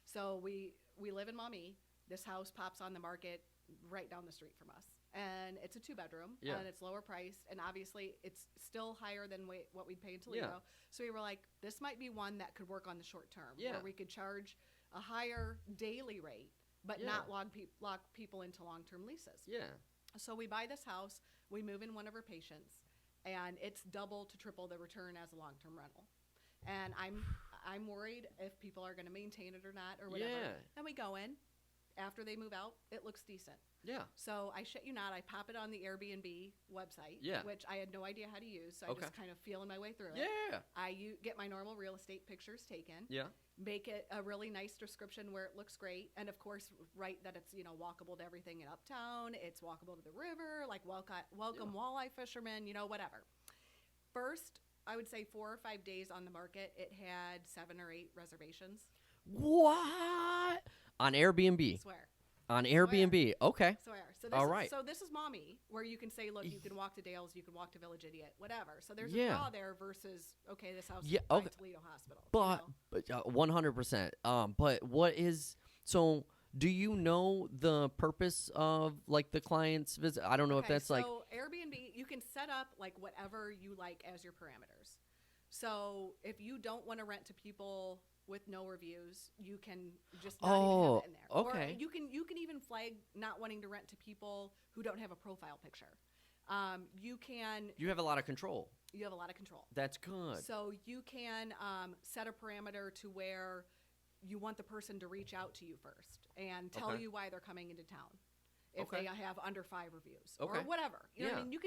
Speaker 2: So we live in Maumee. This house pops on the market right down the street from us, and it's a 2-bedroom, and it's lower priced, and obviously it's still higher than what we'd pay in Toledo. Yeah. So we were like, this might be one that could work on the short term, where we could charge a higher daily rate, but not lock people into long-term leases. Yeah. So we buy this house, we move in one of our patients, and it's double to triple the return as a long-term rental. And I'm worried if people are going to maintain it or not or whatever. Yeah. And we go in. After they move out, it looks decent. Yeah. So I shit you not, I pop it on the Airbnb website, which I had no idea how to use, so I just kind of feeling my way through it. Yeah. I get my normal real estate pictures taken. Yeah. Make it a really nice description where it looks great, and of course write that it's walkable to everything in Uptown, it's walkable to the river, like welcome walleye fishermen, whatever. First, I would say 4 or 5 days on the market, it had 7 or 8 reservations.
Speaker 1: What? On Airbnb?
Speaker 2: I swear.
Speaker 1: On Airbnb.
Speaker 2: Swear.
Speaker 1: Okay.
Speaker 2: Swear.
Speaker 1: All right.
Speaker 2: So this is Maumee, where you can say, look, you can walk to Dale's, you can walk to Village Idiot, whatever. So there's a draw there versus, okay, this house is by Toledo Hospital.
Speaker 1: But 100%. But what is, so do you know the purpose of like the client's visit? I don't know if that's like.
Speaker 2: So Airbnb, you can set up like whatever you like as your parameters. So if you don't want to rent to people with no reviews, you can just not even have it in there. Okay. Or you can even flag not wanting to rent to people who don't have a profile picture. You
Speaker 1: have a lot of control.
Speaker 2: You have a lot of control.
Speaker 1: That's good.
Speaker 2: So you can set a parameter to where you want the person to reach out to you first and tell you why they're coming into town. If they have under 5 reviews or whatever. You know what I mean?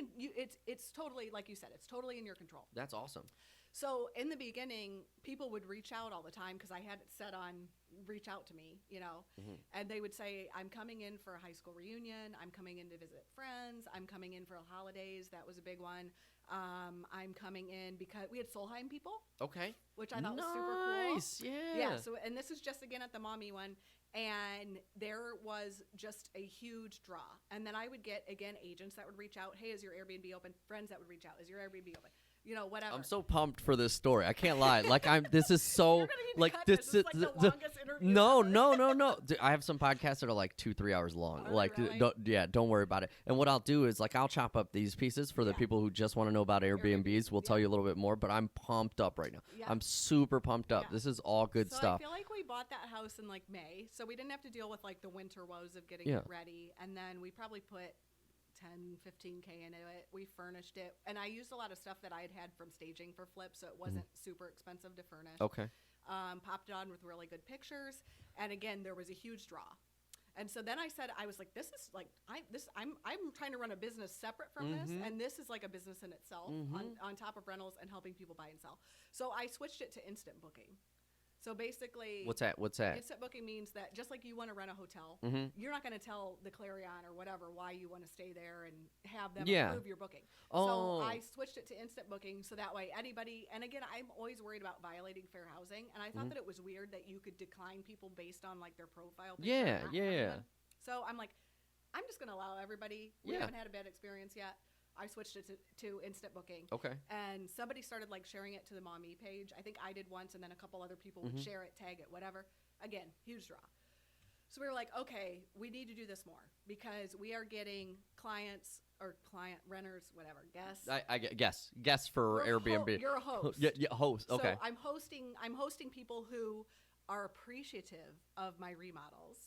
Speaker 2: It's totally, like you said, it's totally in your control.
Speaker 1: That's awesome.
Speaker 2: So in the beginning, people would reach out all the time because I had it set on reach out to me, and they would say, I'm coming in for a high school reunion. I'm coming in to visit friends. I'm coming in for holidays. That was a big one. I'm coming in because we had Solheim people. Okay. Which I thought was super cool.
Speaker 1: Nice. Yeah.
Speaker 2: Yeah. So, and this is just again at the Maumee one. And there was just a huge draw. And then I would get, again, agents that would reach out. Hey, is your Airbnb open? Friends that would reach out. Is your Airbnb open? Whatever.
Speaker 1: I'm so pumped for this story. I can't lie. Like this is so
Speaker 2: You're gonna need to cut this is like the longest interview.
Speaker 1: No. Dude, I have some podcasts that are like 2-3 hours long.
Speaker 2: Really?
Speaker 1: Don't worry about it. And what I'll do is I'll chop up these pieces for the people who just want to know about Airbnbs. We'll tell you a little bit more, but I'm pumped up right now. Yeah. I'm super pumped up. Yeah. This is all good stuff.
Speaker 2: I feel like we bought that house in like May, so we didn't have to deal with like the winter woes of getting it ready. And then we probably put 10, 15K into it. We furnished it. And I used a lot of stuff that I had from staging for flips, so it wasn't super expensive to furnish.
Speaker 1: Okay.
Speaker 2: popped it on with really good pictures. And again, there was a huge draw. And so then I was like, this is like, I'm trying to run a business separate from this. And this is like a business in itself on top of rentals and helping people buy and sell. So I switched it to instant booking. So basically,
Speaker 1: what's that?
Speaker 2: Instant booking means that just like you want to rent a hotel, you're not going to tell the Clarion or whatever why you want to stay there and have them approve your booking. So I switched it to instant booking so that way anybody, and again, I'm always worried about violating fair housing, and I thought that it was weird that you could decline people based on like their profile picture.
Speaker 1: Yeah.
Speaker 2: So I'm like, I'm just going to allow everybody. We haven't had a bad experience yet. I switched it to instant booking.
Speaker 1: Okay.
Speaker 2: And somebody started like sharing it to the Mommy page. I think I did once, and then a couple other people would share it, tag it, whatever. Again, huge draw. So we were like, okay, we need to do this more because we are getting client renters, whatever, guests.
Speaker 1: I guess for Airbnb.
Speaker 2: You're a host.
Speaker 1: Yeah, host. Okay.
Speaker 2: So I'm hosting people who are appreciative of my remodels,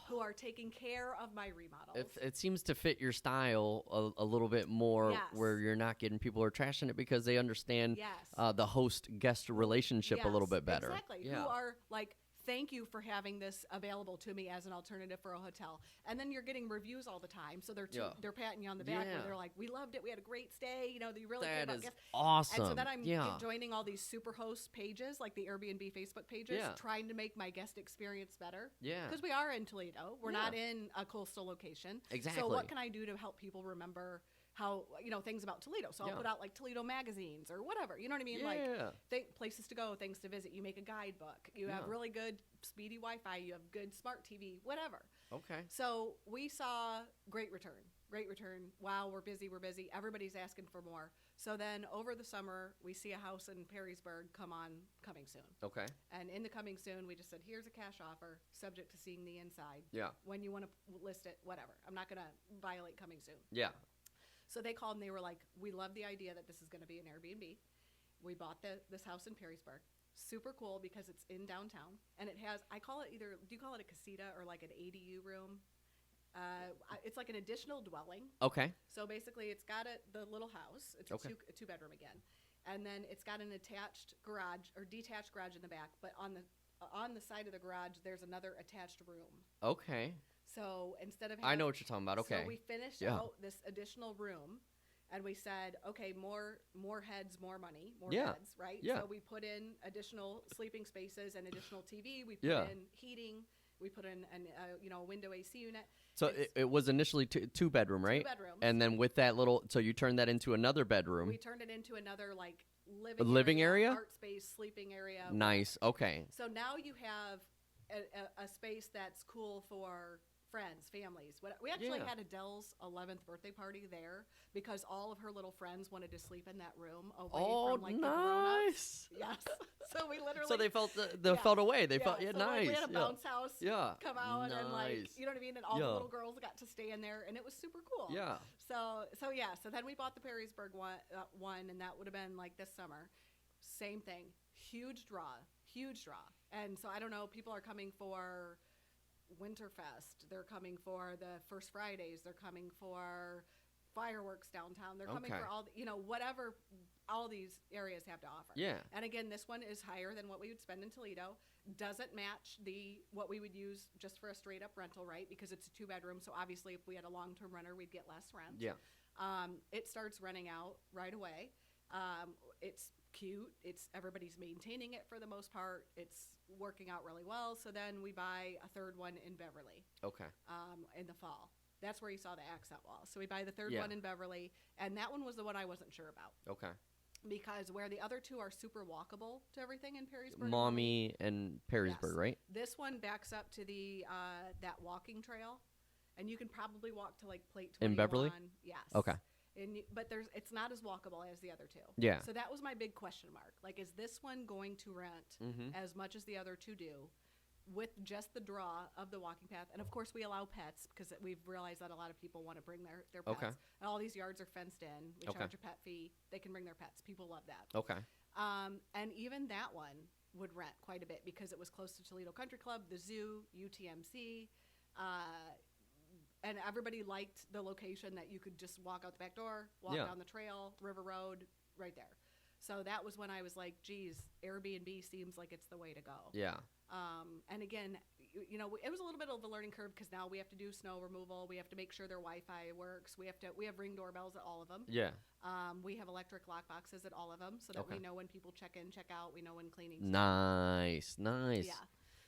Speaker 2: who are taking care of my remodels.
Speaker 1: It seems to fit your style a little bit more, where you're not getting people who are trashing it because they understand the host-guest relationship a little bit better.
Speaker 2: Exactly.
Speaker 1: Yeah.
Speaker 2: Who are like, thank you for having this available to me as an alternative for a hotel. And then you're getting reviews all the time, so they're patting you on the back where they're like, we loved it, we had a great stay, you know, they really care about guests.
Speaker 1: Awesome.
Speaker 2: And so then I'm joining all these super host pages, like the Airbnb Facebook pages, trying to make my guest experience better.
Speaker 1: Yeah.
Speaker 2: Because we are in Toledo. We're not in a coastal location.
Speaker 1: Exactly.
Speaker 2: So what can I do to help people remember how, you know, things about Toledo? So I'll put out like Toledo magazines or whatever. You know what I mean? Like places to go, things to visit. You make a guidebook. You have really good speedy Wi-Fi. You have good smart TV, whatever.
Speaker 1: Okay.
Speaker 2: So we saw great return. Wow, we're busy. Everybody's asking for more. So then over the summer, we see a house in Perrysburg coming soon.
Speaker 1: Okay.
Speaker 2: And in the coming soon, we just said, here's a cash offer, subject to seeing the inside.
Speaker 1: Yeah.
Speaker 2: When you want to list it, whatever. I'm not going to violate coming soon.
Speaker 1: Yeah.
Speaker 2: So they called and they were like, we love the idea that this is going to be an Airbnb. We bought this house in Perrysburg. Super cool because it's in downtown. And it has, do you call it a casita or like an ADU room? It's like an additional dwelling. Okay. So basically it's got the little house. It's a two bedroom again. And then it's got an attached garage or detached garage in the back. But on the side of the garage, there's another attached room.
Speaker 1: Okay.
Speaker 2: So instead of
Speaker 1: I know what you're talking about. Okay.
Speaker 2: So we finished out this additional room, and we said, okay, more heads, more money, more beds, right?
Speaker 1: Yeah.
Speaker 2: So we put in additional sleeping spaces and additional TV. We put in heating. We put in a window AC unit.
Speaker 1: So it was initially two bedroom, right?
Speaker 2: 2 bedrooms.
Speaker 1: And then with that so you turned that into another bedroom.
Speaker 2: We turned it into another like
Speaker 1: living area,
Speaker 2: art space, sleeping area.
Speaker 1: Nice. Okay.
Speaker 2: So now you have a space that's cool for friends, families. We actually had Adele's 11th birthday party there because all of her little friends wanted to sleep in that room away from like the grown-ups. Yes. So we literally.
Speaker 1: So they felt felt away. They felt nice.
Speaker 2: Like, we had a bounce house come out
Speaker 1: nice.
Speaker 2: and like you know what I mean, and all the little girls got to stay in there, and it was super cool.
Speaker 1: Yeah.
Speaker 2: So then we bought the Perrysburg one, and that would have been like this summer. Same thing. Huge draw. And so I don't know. People are coming for Winterfest. They're coming for the First Fridays. They're coming for fireworks downtown. They're coming for all whatever all these areas have to offer.
Speaker 1: Yeah.
Speaker 2: And again, this one is higher than what we would spend in Toledo. Doesn't match what we would use just for a straight up rental, right? Because it's a 2 bedroom. So obviously, if we had a long term renter, we'd get less rent.
Speaker 1: Yeah.
Speaker 2: It starts renting out right away. It's cute. Everybody's maintaining it for the most part. It's working out really well. So then we buy a third one in Beverly. Okay. In the fall. That's where you saw the accent wall. So we buy the third one in Beverly, and that one was the one I wasn't sure about. Okay. Because where the other two are super walkable to everything in Perrysburg.
Speaker 1: Mommy and Perrysburg, right? This
Speaker 2: one backs up to the that walking trail, and you can probably walk to like Plate 21.
Speaker 1: In Beverly?
Speaker 2: Yes.
Speaker 1: Okay.
Speaker 2: But it's not as walkable as the other two.
Speaker 1: Yeah.
Speaker 2: So that was my big question mark. Like, is this one going to rent as much as the other two do with just the draw of the walking path? And, of course, we allow pets because we've realized that a lot of people want to bring their pets. Okay. And all these yards are fenced in. We charge a pet fee. They can bring their pets. People love that. Okay. And even that one would rent quite a bit because it was close to Toledo Country Club, the zoo, UTMC, and everybody liked the location that you could just walk out the back door, walk down the trail, River Road, right there. So that was when I was like, geez, Airbnb seems like it's the way to go.
Speaker 1: Yeah.
Speaker 2: And again, it was a little bit of a learning curve because now we have to do snow removal. We have to make sure their Wi-Fi works. We have Ring doorbells at all of them.
Speaker 1: Yeah.
Speaker 2: We have electric lock boxes at all of them so that we know when people check in, check out. We know when cleaning's
Speaker 1: Nice.
Speaker 2: Yeah.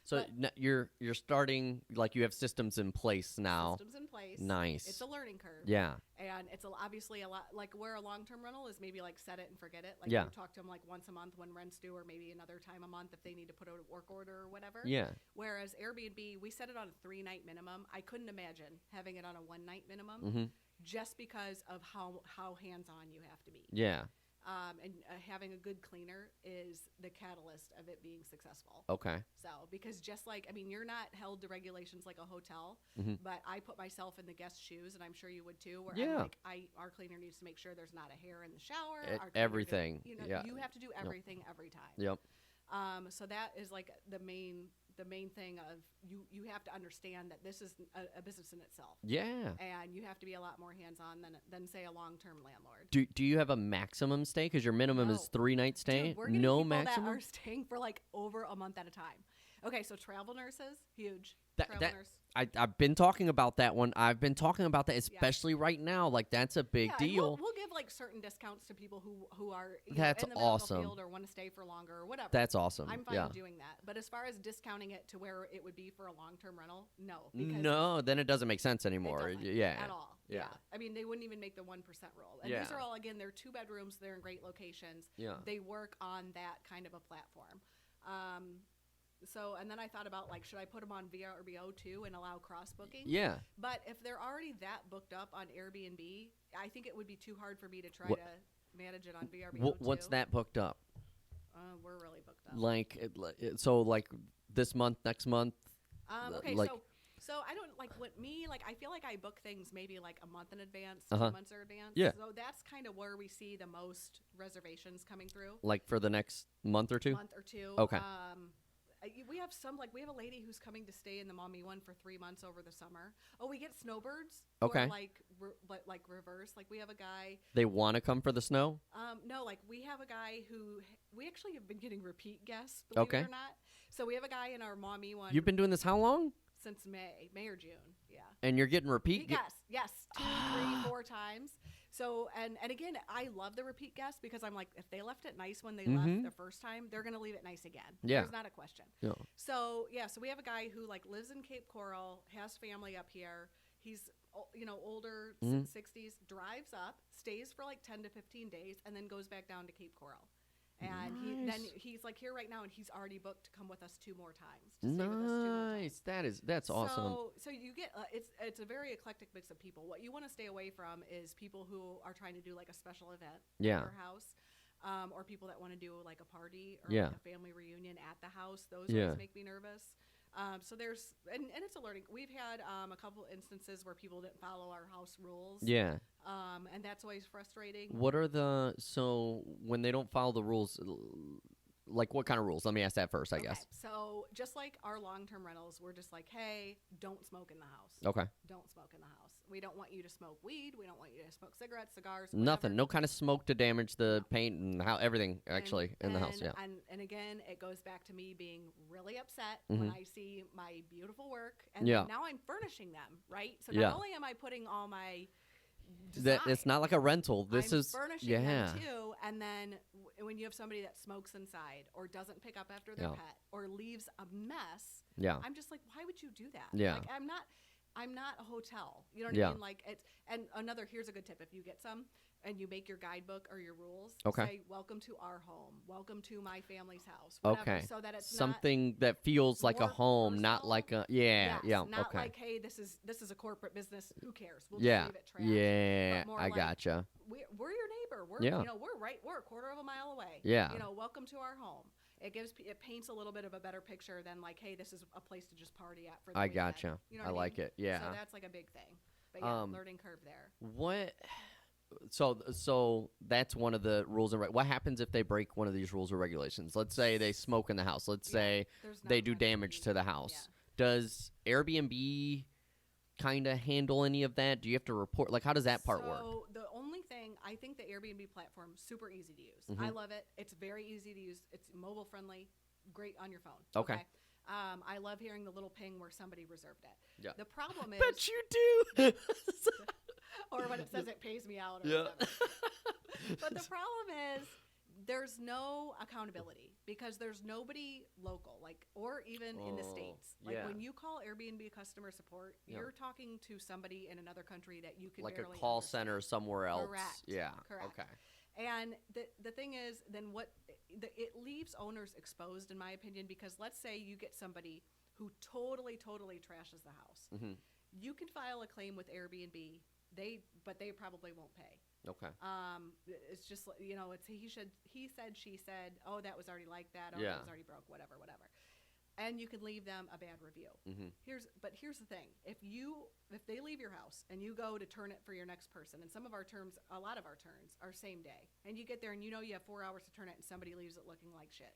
Speaker 1: So you're starting, like, you have systems in place now.
Speaker 2: Systems in place.
Speaker 1: Nice.
Speaker 2: It's a learning curve.
Speaker 1: Yeah.
Speaker 2: And it's obviously a lot like where a long-term rental is maybe like set it and forget it. Like
Speaker 1: Yeah.
Speaker 2: you talk to them like once a month when rent's due, or maybe another time a month if they need to put out a work order or whatever.
Speaker 1: Yeah.
Speaker 2: Whereas Airbnb, we set it on a 3-night minimum. I couldn't imagine having it on a 1-night minimum
Speaker 1: Mm-hmm.
Speaker 2: just because of how hands-on you have to be.
Speaker 1: Yeah.
Speaker 2: And having a good cleaner is the catalyst of it being successful.
Speaker 1: Okay.
Speaker 2: So, because just like, I mean, you're not held to regulations like a hotel,
Speaker 1: Mm-hmm.
Speaker 2: but I put myself in the guest's shoes, and I'm sure you would too, where
Speaker 1: Yeah.
Speaker 2: I'm like, our cleaner needs to make sure there's not a hair in the shower. Our cleaner
Speaker 1: everything. Yeah.
Speaker 2: You have to do everything every time.
Speaker 1: Yep.
Speaker 2: So that is like the main thing of you have to understand that this is a business in itself.
Speaker 1: Yeah.
Speaker 2: And you have to be a lot more hands-on than say a long-term landlord.
Speaker 1: Do you have a maximum stay? Because your minimum
Speaker 2: No.
Speaker 1: is 3-night stay.
Speaker 2: Dude, we're getting
Speaker 1: No
Speaker 2: people
Speaker 1: maximum.
Speaker 2: that are staying for like over a month at a time. Okay, so travel nurses, huge.
Speaker 1: That-
Speaker 2: Travel
Speaker 1: that-
Speaker 2: nurse.
Speaker 1: I've been talking about that one. I've been talking about that, especially right now. Like, that's a big
Speaker 2: Yeah, and
Speaker 1: deal.
Speaker 2: We'll give like certain discounts to people who are
Speaker 1: That's
Speaker 2: in the medical
Speaker 1: awesome.
Speaker 2: field or want to stay for longer or whatever.
Speaker 1: That's awesome.
Speaker 2: I'm fine
Speaker 1: yeah.
Speaker 2: doing that. But as far as discounting it to where it would be for a long-term rental, no. Because
Speaker 1: No, then it doesn't make sense
Speaker 2: it
Speaker 1: anymore.
Speaker 2: doesn't
Speaker 1: Yeah.
Speaker 2: at all.
Speaker 1: Yeah.
Speaker 2: I mean, they wouldn't even make the 1% rule. And
Speaker 1: Yeah.
Speaker 2: these are all, again, they're 2 bedrooms. They're in great locations.
Speaker 1: Yeah.
Speaker 2: They work on that kind of a platform. So, and then I thought about, like, should I put them on VRBO too and allow cross-booking?
Speaker 1: Yeah.
Speaker 2: But if they're already that booked up on Airbnb, I think it would be too hard for me to try
Speaker 1: What-
Speaker 2: to manage it on VRBO
Speaker 1: What's
Speaker 2: too.
Speaker 1: that booked up?
Speaker 2: We're really booked up.
Speaker 1: Like, so like this month, next month.
Speaker 2: Okay,
Speaker 1: like-
Speaker 2: so I don't like I feel like I book things maybe like a month in advance,
Speaker 1: Uh-huh.
Speaker 2: 2 months in advance.
Speaker 1: Yeah.
Speaker 2: So that's kind of where we see the most reservations coming through.
Speaker 1: Like for the next month or two.
Speaker 2: Month or two.
Speaker 1: Okay.
Speaker 2: We have we have a lady who's coming to stay in the Mommy one for 3 months over the summer. Oh, we get snowbirds.
Speaker 1: Okay.
Speaker 2: Or like reverse. Like we have a guy.
Speaker 1: They want to come for the snow.
Speaker 2: No, like we have a guy who we actually have been getting repeat guests. Believe
Speaker 1: Okay.
Speaker 2: it or not. So we have a guy in our Mommy one.
Speaker 1: You've been doing this how long?
Speaker 2: Since May or June. Yeah.
Speaker 1: And you're getting repeat.
Speaker 2: Yes, 2, 3, 4 times. So and again, I love the repeat guests because I'm like, if they left it nice when they left the first time, they're gonna leave it nice again.
Speaker 1: Yeah.
Speaker 2: There's not a question.
Speaker 1: Yeah.
Speaker 2: So so we have a guy who like lives in Cape Coral, has family up here. He's older, 60s, drives up, stays for like 10 to 15 days, and then goes back down to Cape Coral. And
Speaker 1: Nice.
Speaker 2: he's like here right now, and he's already booked to come with us 2 more times. To stay with us 2 more times.
Speaker 1: Nice. That's awesome.
Speaker 2: So you get it's a very eclectic mix of people. What you want to stay away from is people who are trying to do like a special event
Speaker 1: Yeah.
Speaker 2: at their house, or people that want to do like a party or
Speaker 1: Yeah.
Speaker 2: like a family reunion at the house. Those
Speaker 1: Yeah.
Speaker 2: always make me nervous. So there's and it's a learning. We've had a couple instances where people didn't follow our house rules.
Speaker 1: Yeah.
Speaker 2: And that's always frustrating.
Speaker 1: What are so when they don't follow the rules, like what kind of rules? Let me ask that first, I guess.
Speaker 2: So just like our long-term rentals, we're just like, hey, don't smoke in the house.
Speaker 1: Okay.
Speaker 2: Don't smoke in the house. We don't want you to smoke weed. We don't want you to smoke cigarettes, cigars.
Speaker 1: Nothing.
Speaker 2: whatever.
Speaker 1: No kind of smoke to damage the
Speaker 2: No.
Speaker 1: paint and everything actually in the house. Yeah.
Speaker 2: And again, it goes back to me being really upset
Speaker 1: Mhm.
Speaker 2: when I see my beautiful work, and
Speaker 1: Yeah.
Speaker 2: then now I'm furnishing them, right? So
Speaker 1: Yeah.
Speaker 2: not only am I putting all my
Speaker 1: That it's not like a rental. This
Speaker 2: I'm
Speaker 1: is
Speaker 2: furnishing
Speaker 1: yeah.
Speaker 2: them too, and then when you have somebody that smokes inside or doesn't pick up after their
Speaker 1: Yeah.
Speaker 2: pet or leaves a mess,
Speaker 1: Yeah.
Speaker 2: I'm just like, why would you do that?
Speaker 1: Yeah.
Speaker 2: Like I'm not a hotel. You know what
Speaker 1: Yeah.
Speaker 2: I mean? Like it's and here's a good tip. If you get some and you make your guidebook or your rules,
Speaker 1: Okay.
Speaker 2: say welcome to our home, welcome to my family's house, whatever,
Speaker 1: Okay.
Speaker 2: so that it's
Speaker 1: Something that feels like a
Speaker 2: more
Speaker 1: home, not
Speaker 2: personal.
Speaker 1: like a
Speaker 2: not
Speaker 1: yeah.
Speaker 2: not
Speaker 1: Okay.
Speaker 2: like, hey, this is a corporate business. Who cares? We'll
Speaker 1: Yeah.
Speaker 2: just leave it trash.
Speaker 1: Yeah.
Speaker 2: But more
Speaker 1: I
Speaker 2: like,
Speaker 1: gotcha.
Speaker 2: We're your neighbor. We're
Speaker 1: Yeah.
Speaker 2: we're a quarter of a mile away.
Speaker 1: Yeah.
Speaker 2: Welcome to our home. It paints a little bit of a better picture than like, hey, this is a place to just party at for the
Speaker 1: I
Speaker 2: weekend.
Speaker 1: gotcha.
Speaker 2: You know
Speaker 1: I
Speaker 2: what
Speaker 1: like
Speaker 2: mean?
Speaker 1: it. Yeah.
Speaker 2: So that's like a big thing. But yeah,
Speaker 1: Um,
Speaker 2: learning curve there.
Speaker 1: What? So that's one of the rules and what happens if they break one of these rules or regulations? Let's say they smoke in the house. Let's say
Speaker 2: There's
Speaker 1: they
Speaker 2: not
Speaker 1: do
Speaker 2: much
Speaker 1: damage
Speaker 2: you
Speaker 1: to the
Speaker 2: can do.
Speaker 1: house. Does Airbnb kind of handle any of that? Do you have to report? Like, how does that part work?
Speaker 2: So the only thing I think the Airbnb platform super easy to use.
Speaker 1: Mm-hmm.
Speaker 2: I love it. It's very easy to use. It's mobile friendly, great on your phone.
Speaker 1: Okay.
Speaker 2: I love hearing the little ping where somebody reserved it.
Speaker 1: Yeah.
Speaker 2: The problem is,
Speaker 1: Bet you do.
Speaker 2: or when it says it pays me out. Or
Speaker 1: Yeah.
Speaker 2: whatever. But the problem is, there's no accountability because there's nobody local, like, or even in the States. Like
Speaker 1: yeah.
Speaker 2: when you call Airbnb customer support,
Speaker 1: Yeah.
Speaker 2: you're talking to somebody in another country that you can
Speaker 1: Like a
Speaker 2: barely
Speaker 1: call
Speaker 2: understand.
Speaker 1: center somewhere else.
Speaker 2: Correct.
Speaker 1: Yeah.
Speaker 2: Correct.
Speaker 1: Okay.
Speaker 2: And the thing is, then it leaves owners exposed, in my opinion, because let's say you get somebody who totally trashes the house.
Speaker 1: Mm-hmm.
Speaker 2: You can file a claim with Airbnb, but they probably won't pay.
Speaker 1: Okay.
Speaker 2: It's just, it's he said, she said, oh, that was already like that, or
Speaker 1: Yeah.
Speaker 2: that was already broke, whatever. And you can leave them a bad review.
Speaker 1: Mm-hmm.
Speaker 2: Here's the thing: if they leave your house and you go to turn it for your next person, and a lot of our turns are same day, and you get there and you have 4 hours to turn it, and somebody leaves it looking like shit.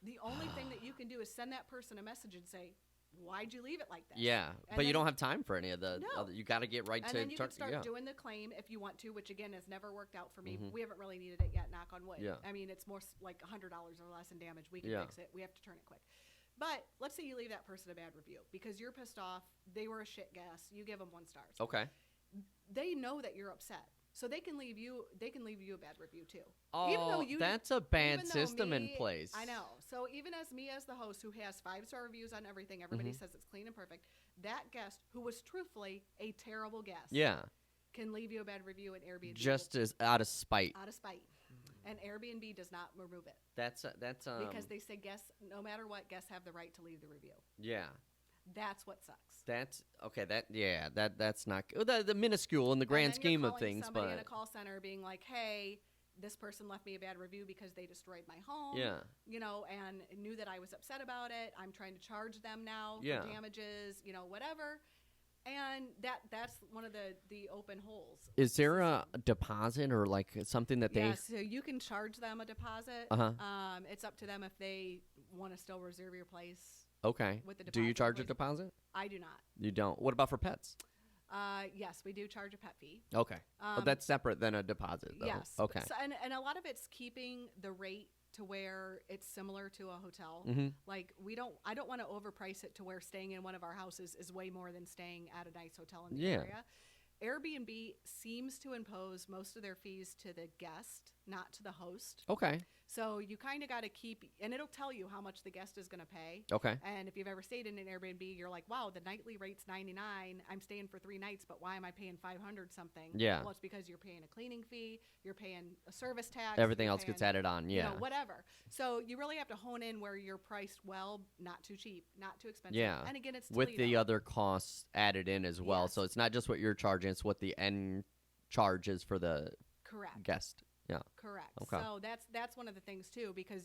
Speaker 2: The only thing that you can do is send that person a message and say, why'd you leave it like that?
Speaker 1: Yeah,
Speaker 2: And
Speaker 1: but you
Speaker 2: then-
Speaker 1: don't have time for any of the
Speaker 2: No.
Speaker 1: other. You got to get right
Speaker 2: and
Speaker 1: to
Speaker 2: then you
Speaker 1: turn.
Speaker 2: can start
Speaker 1: Yeah.
Speaker 2: doing the claim if you want to, which again has never worked out for me.
Speaker 1: Mhm.
Speaker 2: We haven't really needed it yet, knock on wood.
Speaker 1: Yeah.
Speaker 2: I mean, it's more like $100 or less in damage. We can
Speaker 1: Yeah.
Speaker 2: fix it. We have to turn it quick. But let's say you leave that person a bad review because you're pissed off. They were a shit guest. You give them 1 star.
Speaker 1: Okay.
Speaker 2: They know that you're upset, so they can leave you a bad review too.
Speaker 1: Oh,
Speaker 2: Even though you-
Speaker 1: that's a bad
Speaker 2: even though
Speaker 1: system in
Speaker 2: me-
Speaker 1: place.
Speaker 2: I know. So even as the host who has 5-star reviews on everything, everybody
Speaker 1: Mhm.
Speaker 2: says it's clean and perfect. That guest, who was truthfully a terrible guest,
Speaker 1: Yeah.
Speaker 2: can leave you a bad review in Airbnb.
Speaker 1: Just as out of spite.
Speaker 2: out of spite. And Airbnb does not remove it
Speaker 1: That's
Speaker 2: because they say guests, no matter what, guests have the right to leave the review.
Speaker 1: yeah.
Speaker 2: That's what sucks.
Speaker 1: That's okay. That's not the minuscule in the grand
Speaker 2: And then
Speaker 1: scheme
Speaker 2: you're
Speaker 1: of
Speaker 2: calling
Speaker 1: things,
Speaker 2: somebody in
Speaker 1: but
Speaker 2: a call center being like, "Hey, this person left me a bad review because they destroyed my home."
Speaker 1: yeah.
Speaker 2: And knew that I was upset about it. I'm trying to charge them now
Speaker 1: Yeah.
Speaker 2: for damages, whatever. And that's one of the open holes.
Speaker 1: Is there a deposit or like something that they?
Speaker 2: Yeah, so you can charge them a deposit.
Speaker 1: Uh-huh.
Speaker 2: It's up to them if they want to still reserve your place.
Speaker 1: Okay.
Speaker 2: With the
Speaker 1: Do you
Speaker 2: deposit,
Speaker 1: charge a
Speaker 2: which-
Speaker 1: deposit?
Speaker 2: I do not.
Speaker 1: You don't. What about for pets?
Speaker 2: Yes, we do charge a pet fee.
Speaker 1: Okay. Well, that's separate than a deposit, though.
Speaker 2: Yes.
Speaker 1: Okay.
Speaker 2: So, and a lot of it's keeping the rate to where it's similar to a hotel.
Speaker 1: Mm-hmm.
Speaker 2: Like I don't want to overprice it to where staying in one of our houses is way more than staying at a nice hotel in the
Speaker 1: Yeah.
Speaker 2: area. Airbnb seems to impose most of their fees to the guest, not to the host.
Speaker 1: Okay.
Speaker 2: So you kind of got to and it'll tell you how much the guest is going to pay.
Speaker 1: Okay.
Speaker 2: And if you've ever stayed in an Airbnb, you're like, wow, the nightly rate's $99. I'm staying for 3 nights, but why am I paying $500 something?
Speaker 1: Yeah.
Speaker 2: Well, it's because you're paying a cleaning fee, you're paying a service tax.
Speaker 1: Everything
Speaker 2: you're
Speaker 1: else gets
Speaker 2: paying,
Speaker 1: added on. Yeah.
Speaker 2: whatever. So you really have to hone in where you're priced well, not too cheap, not too expensive.
Speaker 1: Yeah.
Speaker 2: And again, it's
Speaker 1: With the
Speaker 2: Toledo.
Speaker 1: other costs added in as well.
Speaker 2: Yes.
Speaker 1: So it's not just what you're charging; it's what the end charge is for the
Speaker 2: Correct.
Speaker 1: guest. Yeah.
Speaker 2: Correct.
Speaker 1: Okay.
Speaker 2: So that's one of the things too, because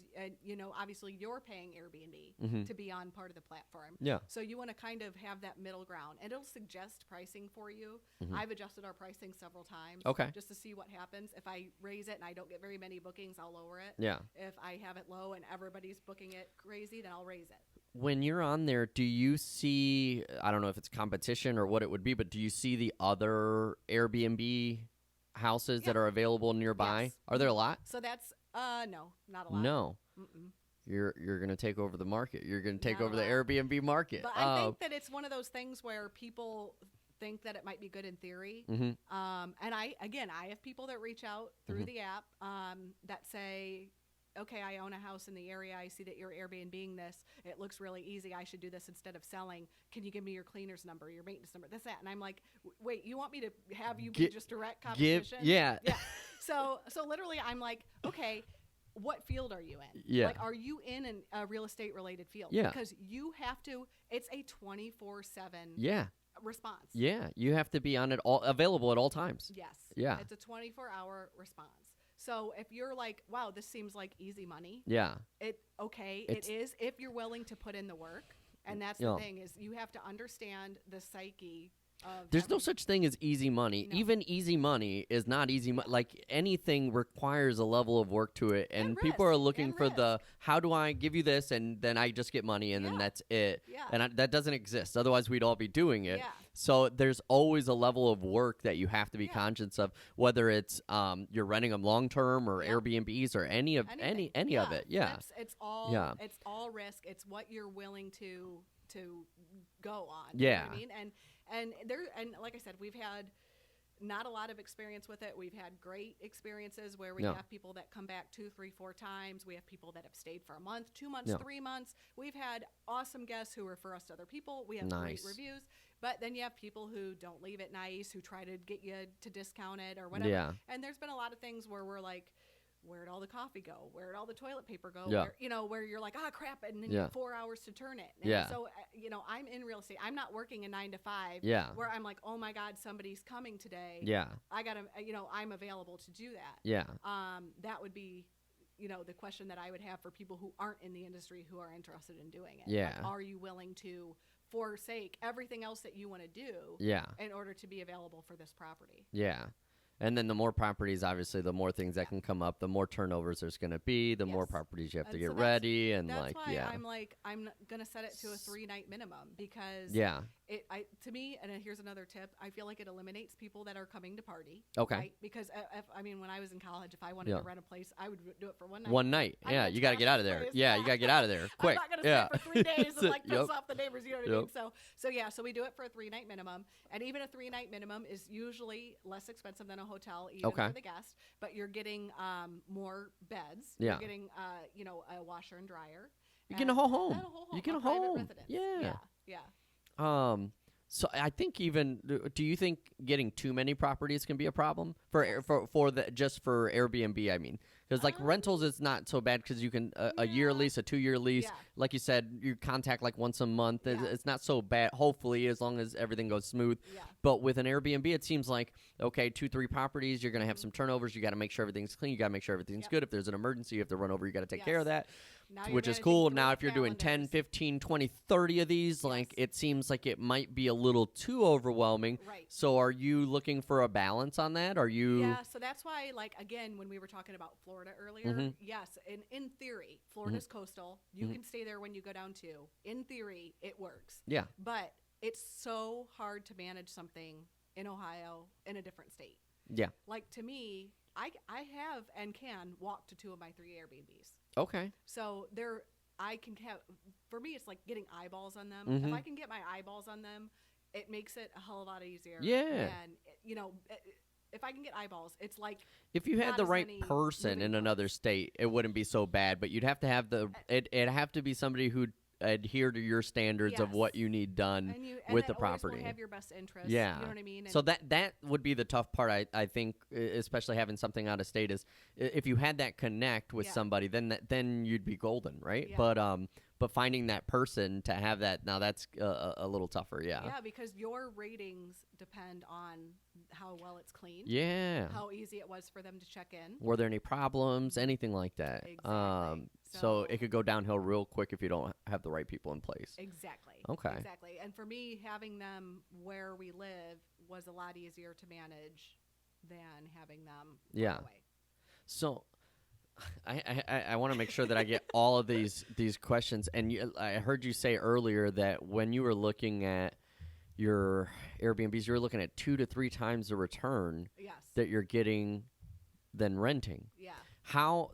Speaker 2: obviously you're paying Airbnb
Speaker 1: Mhm.
Speaker 2: to be on part of the platform.
Speaker 1: Yeah.
Speaker 2: So you want to kind of have that middle ground, and it'll suggest pricing for you.
Speaker 1: Mhm.
Speaker 2: I've adjusted our pricing several times.
Speaker 1: Okay.
Speaker 2: Just to see what happens. If I raise it and I don't get very many bookings, I'll lower it.
Speaker 1: Yeah.
Speaker 2: If I have it low and everybody's booking it crazy, then I'll raise it.
Speaker 1: When you're on there, do you see, I don't know if it's competition or what it would be, but do you see the other Airbnb houses that
Speaker 2: Yeah.
Speaker 1: are available nearby?
Speaker 2: Yes.
Speaker 1: Are there a lot?
Speaker 2: So that's no, not a lot.
Speaker 1: No.
Speaker 2: Mm-mm.
Speaker 1: You're going to take over the market. You're going to take
Speaker 2: Not a
Speaker 1: over the
Speaker 2: lot.
Speaker 1: Airbnb market.
Speaker 2: But I think that it's one of those things where people think that it might be good in theory.
Speaker 1: Mhm.
Speaker 2: And I have people that reach out through
Speaker 1: Mhm.
Speaker 2: the app that say, okay, I own a house in the area. I see that you're Airbnb-ing this. It looks really easy. I should do this instead of selling. Can you give me your cleaner's number, your maintenance number, this, that? And I'm like, wait, you want me to have you be just direct competition?
Speaker 1: Yeah.
Speaker 2: Yeah. So literally I'm like, okay, what field are you in?
Speaker 1: Yeah.
Speaker 2: Like, are you in a real estate related field?
Speaker 1: Yeah.
Speaker 2: Because you have to, it's a 24/7
Speaker 1: Yeah.
Speaker 2: response.
Speaker 1: Yeah. You have to be on it available at all times.
Speaker 2: Yes.
Speaker 1: Yeah.
Speaker 2: It's a 24-hour response. So if you're like, wow, this seems like easy money,
Speaker 1: Yeah.
Speaker 2: it is if you're willing to put in the work. And that's
Speaker 1: Yeah.
Speaker 2: the thing is you have to understand the psyche
Speaker 1: There's no such thing as easy money.
Speaker 2: No.
Speaker 1: Even easy money is not easy. Like anything requires a level of work to it, and people
Speaker 2: risk,
Speaker 1: are looking
Speaker 2: and
Speaker 1: for
Speaker 2: risk.
Speaker 1: the how do I give you this and then I just get money and then
Speaker 2: Yeah.
Speaker 1: that's it.
Speaker 2: Yeah.
Speaker 1: And that doesn't exist. Otherwise, we'd all be doing it.
Speaker 2: Yeah.
Speaker 1: So there's always a level of work that you have to be
Speaker 2: Yeah.
Speaker 1: conscious of, whether it's you're renting them long term or
Speaker 2: Yeah.
Speaker 1: Airbnbs or any of
Speaker 2: Anything.
Speaker 1: it. Yeah.
Speaker 2: It's all
Speaker 1: Yeah.
Speaker 2: it's all risk. It's what you're willing to go on.
Speaker 1: Yeah.
Speaker 2: You know what I mean? And like I said, we've had not a lot of experience with it. We've had great experiences where we
Speaker 1: Yeah.
Speaker 2: have people that come back 2, 3, 4 times. We have people that have stayed for a month, 2 months,
Speaker 1: Yeah.
Speaker 2: 3 months. We've had awesome guests who refer us to other people. We have
Speaker 1: Nice.
Speaker 2: great reviews. But then you have people who don't leave it nice, who try to get you to discount it or whatever.
Speaker 1: Yeah.
Speaker 2: And there's been a lot of things where we're like, where'd all the coffee go? Where'd all the toilet paper go?
Speaker 1: Yeah.
Speaker 2: Where you're like, crap, and then you
Speaker 1: Yeah.
Speaker 2: have 4 hours to turn it. And
Speaker 1: Yeah.
Speaker 2: So, I'm in real estate. I'm not working a 9 to 5
Speaker 1: Yeah.
Speaker 2: where I'm like, oh my God, somebody's coming today.
Speaker 1: Yeah.
Speaker 2: I gotta, I'm available to do that.
Speaker 1: Yeah.
Speaker 2: That would be, the question that I would have for people who aren't in the industry who are interested in doing it.
Speaker 1: Yeah.
Speaker 2: Like, are you willing to forsake everything else that you want to do
Speaker 1: Yeah.
Speaker 2: in order to be available for this property?
Speaker 1: Yeah. And then the more properties, obviously, the more things that can come up, the more turnovers there's going to be, the more
Speaker 2: Yes.
Speaker 1: properties you have to
Speaker 2: And
Speaker 1: get
Speaker 2: so that's-
Speaker 1: ready. And
Speaker 2: That's why
Speaker 1: yeah.
Speaker 2: I'm gonna set it to a 3-night minimum because
Speaker 1: Yeah.
Speaker 2: to me, and here's another tip, I feel like it eliminates people that are coming to party.
Speaker 1: Okay.
Speaker 2: Right? Because when I was in college, if I wanted
Speaker 1: Yeah.
Speaker 2: to rent a place, I would do it for one night.
Speaker 1: One night.
Speaker 2: I'm
Speaker 1: Yeah.
Speaker 2: gonna
Speaker 1: You got to
Speaker 2: trash
Speaker 1: get out of
Speaker 2: this
Speaker 1: there.
Speaker 2: place.
Speaker 1: Yeah. You got to get out of there quick.
Speaker 2: I'm not gonna
Speaker 1: Yeah.
Speaker 2: stay for 3 days and like piss
Speaker 1: Yep.
Speaker 2: off the neighbors. You know what I mean?
Speaker 1: Yep.
Speaker 2: So we do it for a 3-night minimum, and even a 3-night minimum is usually less expensive than a hotel, even
Speaker 1: Okay.
Speaker 2: for the guest. But you're getting more beds.
Speaker 1: Yeah.
Speaker 2: You're getting a washer and dryer.
Speaker 1: You get a whole home.
Speaker 2: And a whole home.
Speaker 1: You get a
Speaker 2: private
Speaker 1: home.
Speaker 2: residence.
Speaker 1: Yeah.
Speaker 2: Yeah.
Speaker 1: So I think do you think getting too many properties can be a problem for Airbnb? I mean, because like rentals is not so bad because you can a year
Speaker 2: Yeah.
Speaker 1: lease, a 2-year lease,
Speaker 2: Yeah.
Speaker 1: like you said, you contact like once a month.
Speaker 2: Yeah.
Speaker 1: It's not so bad. Hopefully, as long as everything goes smooth.
Speaker 2: Yeah.
Speaker 1: But with an Airbnb, it seems like okay, 2-3 properties, you're gonna have some turnovers. You got to make sure everything's clean. You got to make sure everything's
Speaker 2: Yep.
Speaker 1: good. If there's an emergency, you have to run over. You got to take care of
Speaker 2: Yes.
Speaker 1: that.
Speaker 2: Now you're
Speaker 1: Which is
Speaker 2: managing
Speaker 1: cool.
Speaker 2: 3
Speaker 1: Now, if you're doing 10,
Speaker 2: calendars.
Speaker 1: 15, 20, 30 of these, like
Speaker 2: Yes.
Speaker 1: it seems like it might be a little too overwhelming.
Speaker 2: Right.
Speaker 1: So are you looking for a balance on that? Are you
Speaker 2: Yeah, so that's why, like, again, when we were talking about Florida earlier,
Speaker 1: Mhm.
Speaker 2: yes, in theory, Florida's
Speaker 1: Mm-hmm.
Speaker 2: coastal. You can stay there when you go down too. In theory, it works.
Speaker 1: Yeah.
Speaker 2: But it's so hard to manage something in Ohio in a different state.
Speaker 1: Yeah.
Speaker 2: Like, to me, I have and can walk to 2 of my 3 Airbnbs.
Speaker 1: Okay.
Speaker 2: So I can have, for me, it's like getting eyeballs on them.
Speaker 1: Mhm.
Speaker 2: If I can get my eyeballs on them, it makes it a hell of a lot easier.
Speaker 1: Yeah.
Speaker 2: And, if I can get eyeballs, it's like,
Speaker 1: If you had
Speaker 2: not
Speaker 1: the
Speaker 2: as
Speaker 1: right
Speaker 2: many
Speaker 1: person
Speaker 2: moving
Speaker 1: in another
Speaker 2: parts.
Speaker 1: state, it wouldn't be so bad. But you'd have to have it'd have to be somebody who'd adhere to your standards of what
Speaker 2: Yes.
Speaker 1: you need done
Speaker 2: and
Speaker 1: with
Speaker 2: that
Speaker 1: the
Speaker 2: always will
Speaker 1: property.
Speaker 2: have your best interest.
Speaker 1: Yeah.
Speaker 2: You know what I mean?
Speaker 1: So that would be the tough part, I think, especially having something out of state is if you had that connect with
Speaker 2: Yeah.
Speaker 1: somebody, then you'd be golden, right?
Speaker 2: Yeah.
Speaker 1: But finding that person to have that, now that's a little tougher, yeah.
Speaker 2: yeah, because your ratings depend on how well it's cleaned,
Speaker 1: Yeah.
Speaker 2: how easy it was for them to check in.
Speaker 1: Were there any problems, anything like that?
Speaker 2: Exactly.
Speaker 1: So
Speaker 2: So-
Speaker 1: it could go downhill real quick if you don't have the right people in place.
Speaker 2: Exactly.
Speaker 1: Okay.
Speaker 2: Exactly. And for me, having them where we live was a lot easier to manage than having them far
Speaker 1: Yeah.
Speaker 2: away.
Speaker 1: So I want to make sure that I get all of these questions. And I heard you say earlier that when you were looking at your Airbnbs, you were looking at 2 to 3 times the return
Speaker 2: Yes.
Speaker 1: that you're getting than renting.
Speaker 2: Yeah.
Speaker 1: How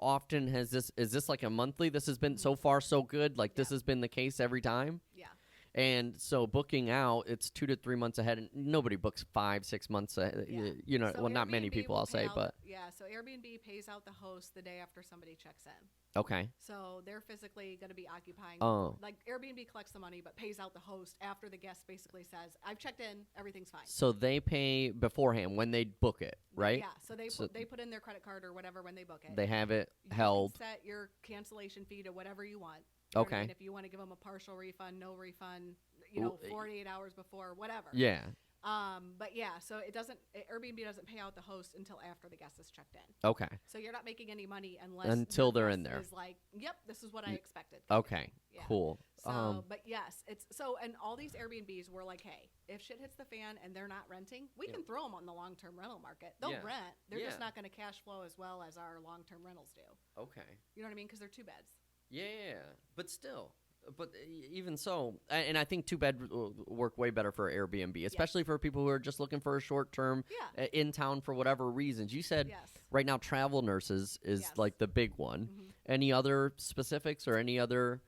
Speaker 1: often is this like a monthly? This has been so far so good. Like this
Speaker 2: Yeah.
Speaker 1: has been the case every time.
Speaker 2: Yeah.
Speaker 1: And so booking out, it's 2 to 3 months ahead, and nobody books 5-6 months ahead.
Speaker 2: Yeah.
Speaker 1: You know,
Speaker 2: So
Speaker 1: well, not many
Speaker 2: Airbnb
Speaker 1: people,
Speaker 2: will
Speaker 1: I'll
Speaker 2: pay
Speaker 1: say,
Speaker 2: out
Speaker 1: but
Speaker 2: so Airbnb pays out the host the day after somebody checks in.
Speaker 1: okay.
Speaker 2: So they're physically going to be occupying.
Speaker 1: Oh.
Speaker 2: Like Airbnb collects the money, but pays out the host after the guest basically says, "I've checked in, everything's fine."
Speaker 1: So they pay beforehand when they book it, right?
Speaker 2: Yeah. So
Speaker 1: So-
Speaker 2: they put in their credit card or whatever when they book it.
Speaker 1: They have it
Speaker 2: You can
Speaker 1: held.
Speaker 2: set your cancellation fee to whatever you want. You know what I
Speaker 1: Okay.
Speaker 2: mean? If you want to give them a partial refund, no refund,
Speaker 1: Well,
Speaker 2: 48 hours before, whatever.
Speaker 1: Yeah.
Speaker 2: But yeah, so Airbnb doesn't pay out the host until after the guest is checked in.
Speaker 1: Okay.
Speaker 2: So you're not making any money unless
Speaker 1: Until
Speaker 2: the
Speaker 1: they're in
Speaker 2: guest
Speaker 1: there.
Speaker 2: is like, yep, this is what I expected.
Speaker 1: Okay.
Speaker 2: Yeah.
Speaker 1: Cool.
Speaker 2: So, but yes, it's so, and all these Airbnbs were like, hey, if shit hits the fan and they're not renting, we can throw them on the long-term rental market. They'll rent. They're just not going to cash flow as well as our long-term rentals do.
Speaker 1: Okay.
Speaker 2: You know what I mean? Because they're 2 beds.
Speaker 1: Yeah, but still. But even so, and I think 2-bed work way better for Airbnb, especially for people who are just looking for a short term in town for whatever reasons. You said right now travel nurses is like the big one. Any other specifics or any other?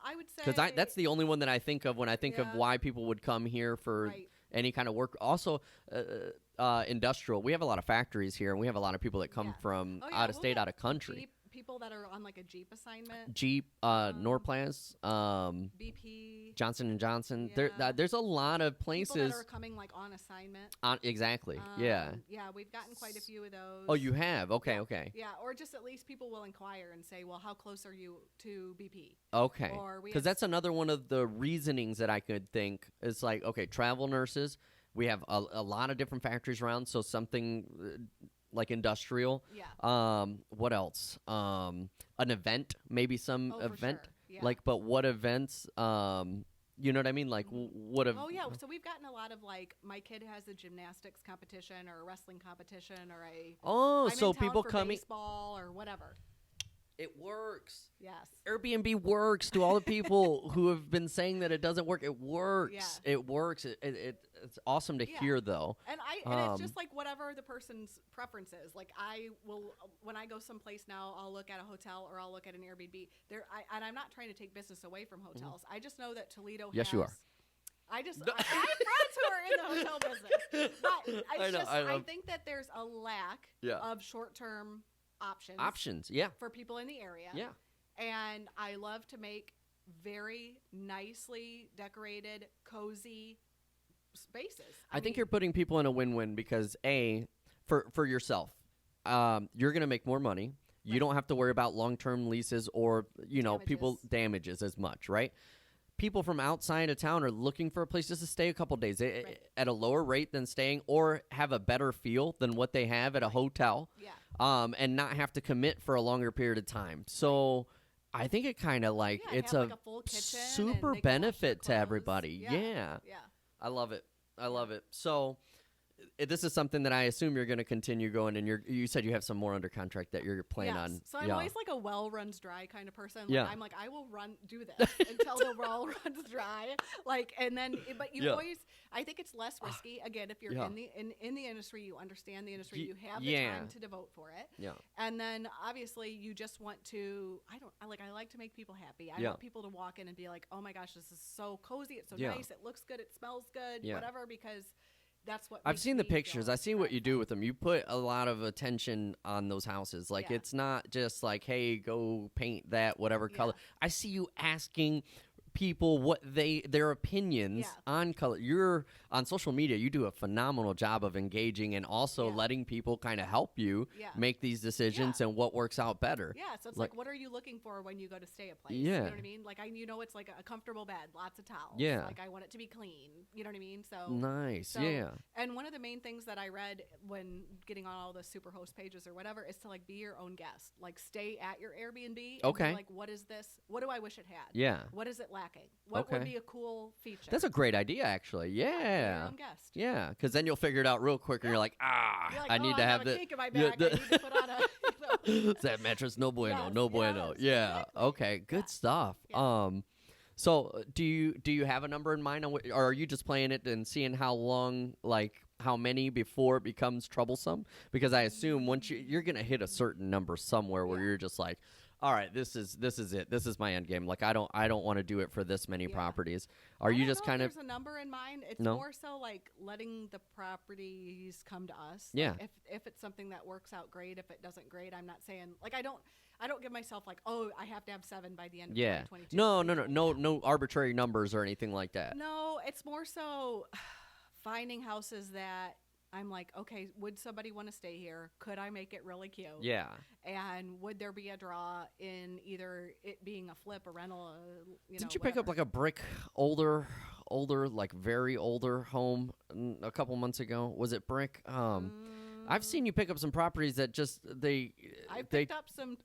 Speaker 2: I would say
Speaker 1: because that's the only one that I think of when I think of why people would come here for any kind of work. Also, industrial. We have a lot of factories here, and we have a lot of people that come from out of state, out of country.
Speaker 2: People that are on like a Jeep assignment.
Speaker 1: Jeep, Norplans,
Speaker 2: BP,
Speaker 1: Johnson & Johnson. There's a lot of places.
Speaker 2: People that are coming like on assignment.
Speaker 1: Exactly. Yeah,
Speaker 2: we've gotten quite a few of those.
Speaker 1: Oh, you have? Okay, okay.
Speaker 2: Yeah, or just at least people will inquire and say, well, how close are you to BP?
Speaker 1: Okay. Because that's another one of the reasonings that I could think is like, okay, travel nurses. We have a lot of different factories around, so something like industrial.
Speaker 2: Yeah.
Speaker 1: What else? An event, maybe some event.
Speaker 2: For sure. Yeah.
Speaker 1: Like, but what events? You know what I mean? Like, what?
Speaker 2: Oh yeah. So we've gotten a lot of like, my kid has a gymnastics competition or a wrestling competition or a.
Speaker 1: Oh,
Speaker 2: I'm
Speaker 1: so
Speaker 2: in town
Speaker 1: people
Speaker 2: for
Speaker 1: coming.
Speaker 2: baseball or whatever.
Speaker 1: It works.
Speaker 2: Yes.
Speaker 1: Airbnb works. To all the people who have been saying that it doesn't work, it works.
Speaker 2: Yeah.
Speaker 1: It works. It's awesome to hear, though.
Speaker 2: And it's just like whatever the person's preference is. Like I will, when I go someplace now, I'll look at a hotel or I'll look at an Airbnb. And I'm not trying to take business away from hotels. I just know that Toledo has.
Speaker 1: Yes, you are.
Speaker 2: I have friends who are in the hotel business. But I think that there's a lack of short-term options.
Speaker 1: For
Speaker 2: people in the area. And I love to make very nicely decorated, cozy spaces.
Speaker 1: I think you're putting people in a win-win because for yourself, you're going to make more money. You don't have to worry about long-term leases or people damages as much, right? People from outside of town are looking for a place just to stay a couple days at a lower rate than staying, or have a better feel than what they have at a hotel. And not have to commit for a longer period of time. So I think it kind of it's a
Speaker 2: full kitchen
Speaker 1: super benefit to everybody. Yeah. I love it. So this is something that I assume you're going to continue going, and you said you have some more under contract that you're planning on.
Speaker 2: So I'm always like a well runs dry kind of person. Like, I'm like, I will do this until the well runs dry. Like, and then, but you always, I think it's less risky. Again, if you're in the industry, you understand the industry, you have the time to devote for it. And then obviously you just want to, I like to make people happy. I want people to walk in and be like, oh my gosh, this is so cozy. It's so nice. It looks good. It smells good, whatever, because that's what
Speaker 1: I've seen the pictures. I see what you do with them. You put a lot of attention on those houses. Like, it's not just like, hey, go paint that whatever color. I see you asking people what their opinions on color. You're on social media. You do a phenomenal job of engaging and also letting people kind of help you make these decisions and what works out better.
Speaker 2: So it's like, what are you looking for when you go to stay a place? You know what I mean? Like, it's like a comfortable bed, lots of towels. Like, I want it to be clean. You know what I mean? So
Speaker 1: nice.
Speaker 2: And one of the main things that I read when getting on all the Superhost pages or whatever is to like be your own guest. Like, stay at your Airbnb. And be like, what is this? What do I wish it had? What is it lacking? What would be a cool feature?
Speaker 1: That's a great idea, actually.
Speaker 2: Your own guest.
Speaker 1: Yeah, because then you'll figure it out real quick, and you're like, I need to have
Speaker 2: the kink in my back. I need to put on a.
Speaker 1: That mattress, no bueno, no bueno. Yeah.
Speaker 2: Exactly.
Speaker 1: Okay. Good stuff. So do you have a number in mind, or are you just playing it and seeing how long, like how many before it becomes troublesome? Because I assume once you're gonna hit a certain number somewhere where you're just like, all right, this is it. This is my end game. Like, I don't want to do it for this many properties. Are you just kind of?
Speaker 2: There's a number in mind. It's more so like letting the properties come to us.
Speaker 1: Yeah.
Speaker 2: Like if it's something that works out great, if it doesn't, great. I'm not saying like I don't give myself like, oh, I have to have 7 by the end of 2022.
Speaker 1: No arbitrary numbers or anything like that.
Speaker 2: No, it's more so finding houses that I'm like, okay, would somebody want to stay here? Could I make it really cute?
Speaker 1: Yeah.
Speaker 2: And would there be a draw in either it being a flip, a rental,
Speaker 1: Didn't you pick up like a brick older, like very older home a couple months ago? Was it brick? I've seen you pick up some properties that just
Speaker 2: I picked up some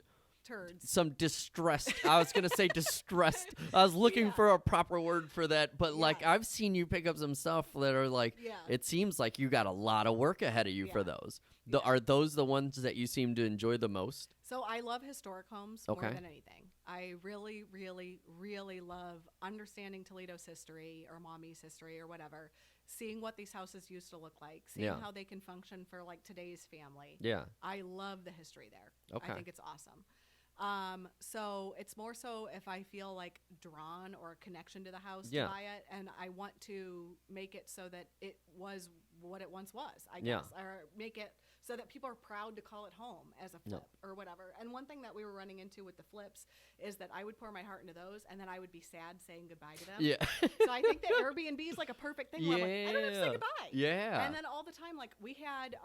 Speaker 2: turds.
Speaker 1: some distressed. I was gonna say distressed. I was looking for a proper word for that, but like I've seen you pick up some stuff that are like. It seems like you got a lot of work ahead of you for those. Are those the ones that you seem to enjoy the most?
Speaker 2: So I love historic homes more than anything. I really, really, really love understanding Toledo's history or Mommy's history or whatever. Seeing what these houses used to look like, seeing how they can function for like today's family.
Speaker 1: Yeah.
Speaker 2: I love the history there.
Speaker 1: Okay.
Speaker 2: I think it's awesome. So it's more so if I feel like drawn or a connection to the house to buy it, and I want to make it so that it was what it once was, I guess, or make it so that people are proud to call it home as a flip or whatever. And one thing that we were running into with the flips is that I would pour my heart into those, and then I would be sad saying goodbye to them.
Speaker 1: Yeah.
Speaker 2: So I think that Airbnb is like a perfect thing. Where I'm like, I don't have to say goodbye.
Speaker 1: Yeah.
Speaker 2: And then all the time, like we had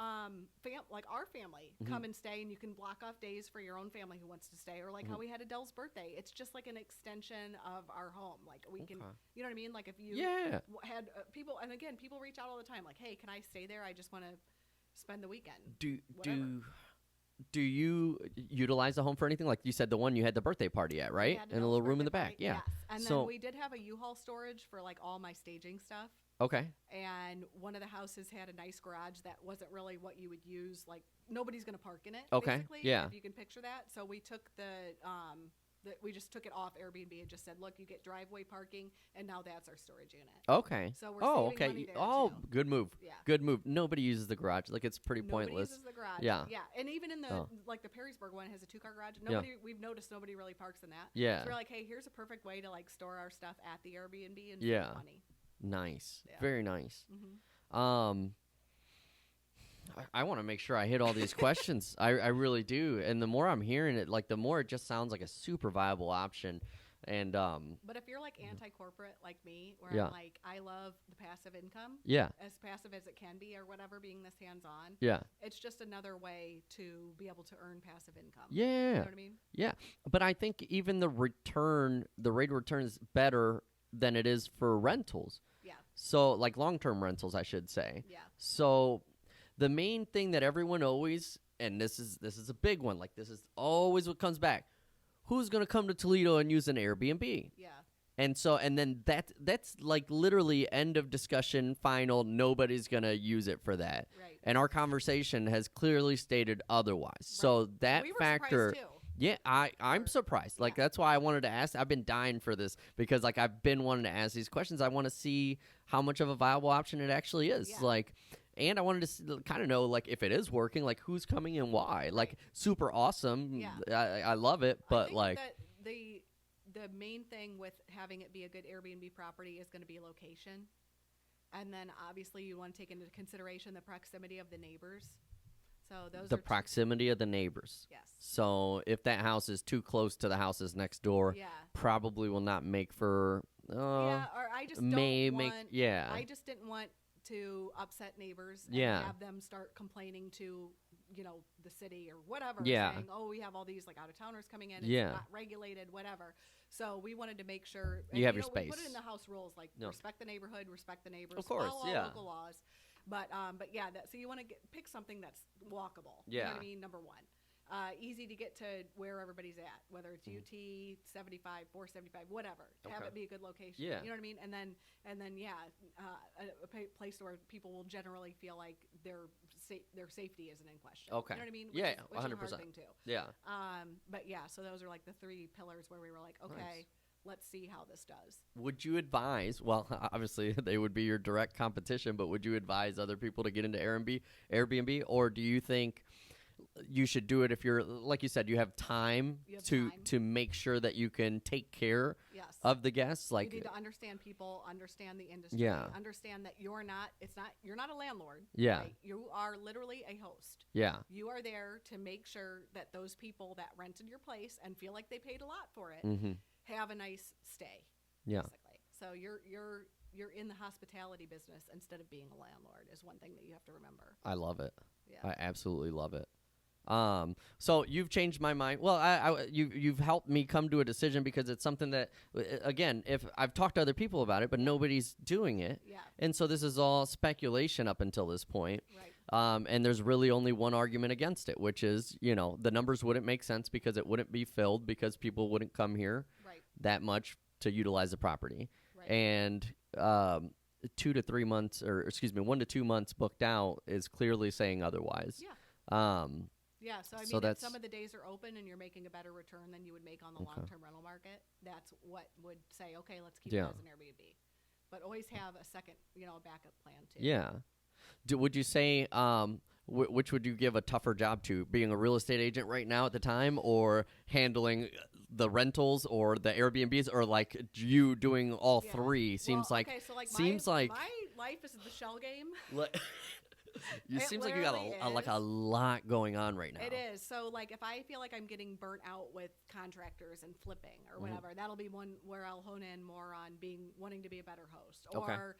Speaker 2: like our family come and stay, and you can block off days for your own family who wants to stay, or like how we had Adele's birthday. It's just like an extension of our home. Like we can, you know what I mean? Like if you had people, and again, people reach out all the time, like, hey, can I stay there? I just want to spend the weekend. Do
Speaker 1: you utilize the home for anything? Like you said, the one you had the birthday party at, right? And a little room in the back. Yeah.
Speaker 2: Yes. And then we did have a U-Haul storage for like all my staging stuff.
Speaker 1: Okay.
Speaker 2: And one of the houses had a nice garage that wasn't really what you would use. Like nobody's going to park in it.
Speaker 1: Okay.
Speaker 2: Basically,
Speaker 1: yeah.
Speaker 2: If you can picture that. So we took we just took it off Airbnb and just said, look, you get driveway parking, and now that's our storage unit.
Speaker 1: Okay.
Speaker 2: So we're saving money there too.
Speaker 1: Good move.
Speaker 2: Yeah.
Speaker 1: Good move. Nobody uses the garage. Like it's pretty pointless.
Speaker 2: Nobody uses the garage.
Speaker 1: Yeah.
Speaker 2: Yeah. And even in the like the Perrysburg one has a 2-car garage. We've noticed nobody really parks in that.
Speaker 1: Yeah.
Speaker 2: So we're like, hey, here's a perfect way to like store our stuff at the Airbnb and
Speaker 1: save
Speaker 2: money.
Speaker 1: Nice.
Speaker 2: Yeah.
Speaker 1: Very nice.
Speaker 2: Mm-hmm.
Speaker 1: I want to make sure I hit all these questions. I really do. And the more I'm hearing it, like the more it just sounds like a super viable option. And
Speaker 2: but if you're like anti-corporate like me, where I'm like, I love the passive income.
Speaker 1: Yeah.
Speaker 2: As passive as it can be or whatever, being this hands-on.
Speaker 1: Yeah.
Speaker 2: It's just another way to be able to earn passive income.
Speaker 1: Yeah.
Speaker 2: You know what I mean?
Speaker 1: Yeah. But I think even the rate of return is better than it is for rentals.
Speaker 2: Yeah.
Speaker 1: So like long-term rentals, I should say.
Speaker 2: Yeah.
Speaker 1: So the main thing that everyone always, and this is a big one, like this is always what comes back. Who's going to come to Toledo and use an Airbnb?
Speaker 2: Yeah.
Speaker 1: And then that's like literally end of discussion, final. Nobody's going to use it for that.
Speaker 2: Right.
Speaker 1: And our conversation has clearly stated otherwise. Right. So that
Speaker 2: we were
Speaker 1: factor.
Speaker 2: surprised too.
Speaker 1: Yeah, I'm surprised. Like that's why I wanted to ask. I've been dying for this because like I've been wanting to ask these questions. I want to see how much of a viable option it actually is.
Speaker 2: Yeah.
Speaker 1: Like. And I wanted to kind of know, like, if it is working, like, who's coming and why. Right. Like, super awesome.
Speaker 2: Yeah.
Speaker 1: I love it, but,
Speaker 2: I think
Speaker 1: like...
Speaker 2: that the main thing with having it be a good Airbnb property is going to be location. And then, obviously, you want to take into consideration the proximity of the neighbors. So those
Speaker 1: the proximity of the neighbors.
Speaker 2: Yes.
Speaker 1: So if that house is too close to the houses next door, probably will not make for...
Speaker 2: or I just I just didn't want to upset neighbors and have them start complaining to, the city or whatever, saying, oh, we have all these like out-of-towners coming in, it's not regulated, whatever. So we wanted to make sure
Speaker 1: you have your space.
Speaker 2: We put it in the house rules, like respect the neighborhood, respect the neighbors,
Speaker 1: of course,
Speaker 2: follow all local laws. But yeah, so you want to pick something that's walkable.
Speaker 1: Yeah.
Speaker 2: You know what I mean? Number one. Easy to get to where everybody's at, whether it's UT 75, 475, whatever. Have it be a good location.
Speaker 1: Yeah.
Speaker 2: You know what I mean? And then a place where people will generally feel like their safety isn't in question.
Speaker 1: Okay.
Speaker 2: You know what I mean?
Speaker 1: Which 100%.
Speaker 2: Is a hard thing too.
Speaker 1: Yeah.
Speaker 2: But yeah, so those are like the 3 pillars where we were like, okay, let's see how this does.
Speaker 1: Would you advise, well, obviously they would be your direct competition, but would you advise other people to get into Airbnb, or do you think you should do it if you're, like you said, you have time to make sure that you can take care of the guests? Like
Speaker 2: you need to understand people, understand the industry, understand that you're not a landlord.
Speaker 1: Yeah.
Speaker 2: Right? You are literally a host.
Speaker 1: Yeah.
Speaker 2: You are there to make sure that those people that rented your place and feel like they paid a lot for it have a nice stay.
Speaker 1: Yeah.
Speaker 2: Basically. So you're in the hospitality business instead of being a landlord is one thing that you have to remember.
Speaker 1: I love it.
Speaker 2: Yeah.
Speaker 1: I absolutely love it. So you've changed my mind. Well, you've helped me come to a decision because it's something that, again, if I've talked to other people about it, but nobody's doing it.
Speaker 2: Yeah.
Speaker 1: And so this is all speculation up until this point.
Speaker 2: Right.
Speaker 1: And there's really only one argument against it, which is, the numbers wouldn't make sense because it wouldn't be filled because people wouldn't come here that much to utilize the property.
Speaker 2: Right.
Speaker 1: And 2 to 3 months, or excuse me, 1 to 2 months booked out is clearly saying otherwise.
Speaker 2: Yeah. Yeah, so I mean, if
Speaker 1: that's
Speaker 2: some of the days are open and you're making a better return than you would make on the long-term rental market, that's what would say, okay, let's keep it as an Airbnb. But always have a second, a backup plan too.
Speaker 1: Yeah. Would you say, which would you give a tougher job to, being a real estate agent right now at the time, or handling the rentals or the Airbnbs, or like you doing all three? Seems
Speaker 2: my life is the shell game.
Speaker 1: It seems like you got a lot going on right now.
Speaker 2: It is. So, like, if I feel like I'm getting burnt out with contractors and flipping or whatever, that'll be one where I'll hone in more on wanting to be a better host. Or,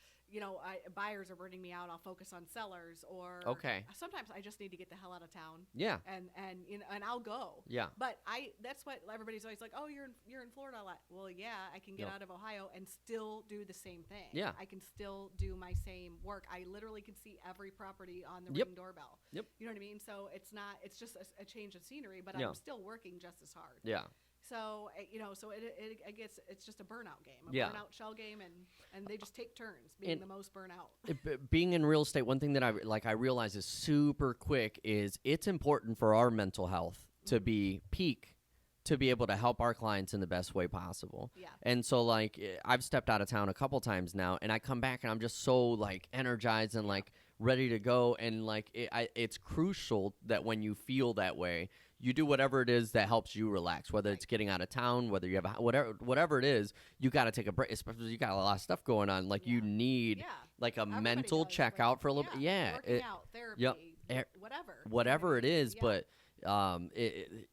Speaker 2: buyers are burning me out. I'll focus on sellers. Or sometimes I just need to get the hell out of town.
Speaker 1: Yeah.
Speaker 2: And I'll go.
Speaker 1: Yeah.
Speaker 2: But that's what everybody's always like. Oh, you're in Florida a lot. Well, yeah, I can get out of Ohio and still do the same thing.
Speaker 1: Yeah.
Speaker 2: I can still do my same work. I literally can see every property on the Ring doorbell.
Speaker 1: Yep.
Speaker 2: You know what I mean? So it's just a change of scenery, but I'm still working just as hard.
Speaker 1: Yeah.
Speaker 2: So, it's just a burnout game, burnout shell game, and they just take turns being the most burnout.
Speaker 1: Being in real estate, one thing that I realize is super quick is it's important for our mental health to be peak, to be able to help our clients in the best way possible.
Speaker 2: Yeah.
Speaker 1: And so, like, I've stepped out of town a couple times now, and I come back and I'm just so, like, energized and, like, ready to go. And, like, it's crucial that when you feel that way, you do whatever it is that helps you relax, whether it's getting out of town, whether you have whatever it is, you got to take a break, especially you got a lot of stuff going on. Like, you need, like, a mental checkout for a little bit. Yeah.
Speaker 2: Working out, therapy,
Speaker 1: whatever it is. But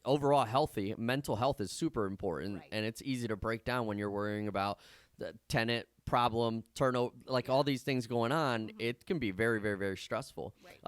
Speaker 1: overall mental health is super important, and it's easy to break down when you're worrying about the tenant problem, turnover, like all these things going on. It can be very, very, very stressful.
Speaker 2: Right.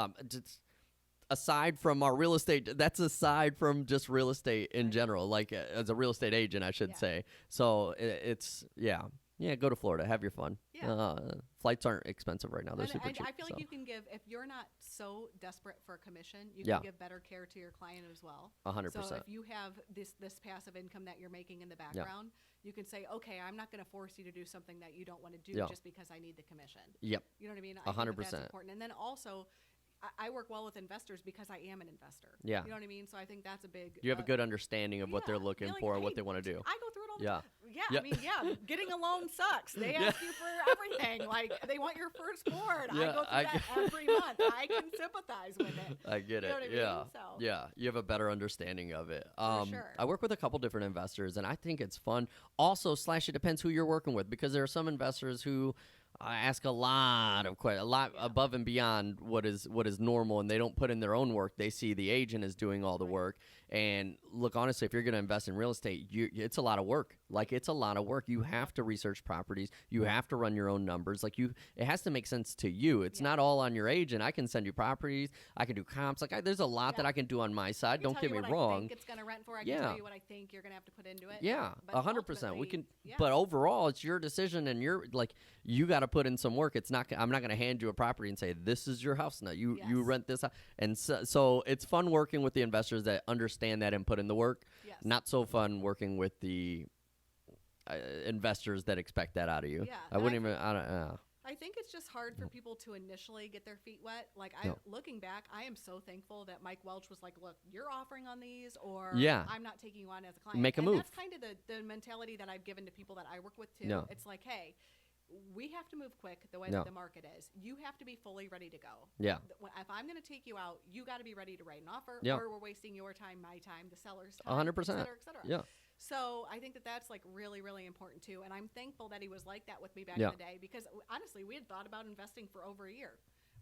Speaker 1: Aside from our real estate, that's aside from just real estate in general, like as a real estate agent, I should say. So it's go to Florida, have your fun.
Speaker 2: Yeah.
Speaker 1: Flights aren't expensive right now; they're super cheap.
Speaker 2: I feel like you can give, if you're not so desperate for a commission, you can give better care to your client as well.
Speaker 1: 100%.
Speaker 2: So if you have this passive income that you're making in the background, you can say, okay, I'm not going to force you to do something that you don't want to do just because I need the commission.
Speaker 1: Yep.
Speaker 2: You know what I mean?
Speaker 1: 100%.
Speaker 2: That's important. And then also, I work well with investors because I am an investor.
Speaker 1: Yeah.
Speaker 2: You know what I mean? So I think that's a big...
Speaker 1: You have a good understanding of what they're looking for, what they want to do.
Speaker 2: I go through it all the time. Yeah, I mean, getting a loan sucks. They ask you for everything. Like, they want your first board. I go through that every month. I can sympathize with it.
Speaker 1: I get it.
Speaker 2: You know what I mean? So.
Speaker 1: Yeah, you have a better understanding of it.
Speaker 2: For sure.
Speaker 1: I work with a couple different investors, and I think it's fun. Also, it depends who you're working with, because there are some investors who... ask a lot above and beyond what is normal, and they don't put in their own work. They see the agent is doing all the work. And look, honestly, if you're going to invest in real estate, it's a lot of work. Like, it's a lot of work. You have to research properties. You have to run your own numbers. Like, it has to make sense to you. It's not all on your agent. I can send you properties. I can do comps. Like, there's a lot that I can do on my side. Don't get me wrong.
Speaker 2: I think it's going to rent for. I can tell you what I think you're going to have to put into it.
Speaker 1: Yeah, 100%. We can, but overall, it's your decision, and you got to put in some work. I'm not going to hand you a property and say, this is your house now. You rent this out. And so it's fun working with the investors that understand that and put in the work.
Speaker 2: Yes.
Speaker 1: Not so fun working with the investors that expect that out of you.
Speaker 2: Yeah.
Speaker 1: I wouldn't even. I don't.
Speaker 2: I think it's just hard for people to initially get their feet wet. Like, looking back, I am so thankful that Mike Welch was like, look, you're offering on these, or I'm not taking you on as a client.
Speaker 1: Make a move.
Speaker 2: That's kind of the mentality that I've given to people that I work with too.
Speaker 1: No.
Speaker 2: It's like, hey, we have to move quick the way that the market is. You have to be fully ready to go.
Speaker 1: Yeah.
Speaker 2: If I'm going to take you out, you got to be ready to write an offer, or we're wasting your time, my time, the seller's time,
Speaker 1: 100%.
Speaker 2: et cetera, et cetera.
Speaker 1: Yeah.
Speaker 2: So I think that's like really, really important too. And I'm thankful that he was like that with me back in the day, because honestly, we had thought about investing for over a year.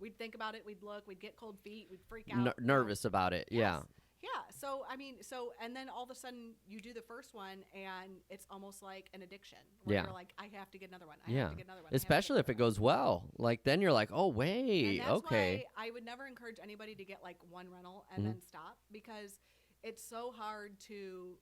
Speaker 2: We'd think about it, we'd look, we'd get cold feet, we'd freak out.
Speaker 1: Nervous about it.
Speaker 2: Yes.
Speaker 1: Yeah.
Speaker 2: Yeah. So, I mean, and then all of a sudden you do the first one and it's almost like an addiction where you're like, I have to get another one. I have to get another one.
Speaker 1: Especially if it goes well. Like, then you're like, oh, wait,
Speaker 2: and that's
Speaker 1: okay.
Speaker 2: why I would never encourage anybody to get like one rental and then stop, because it's so hard to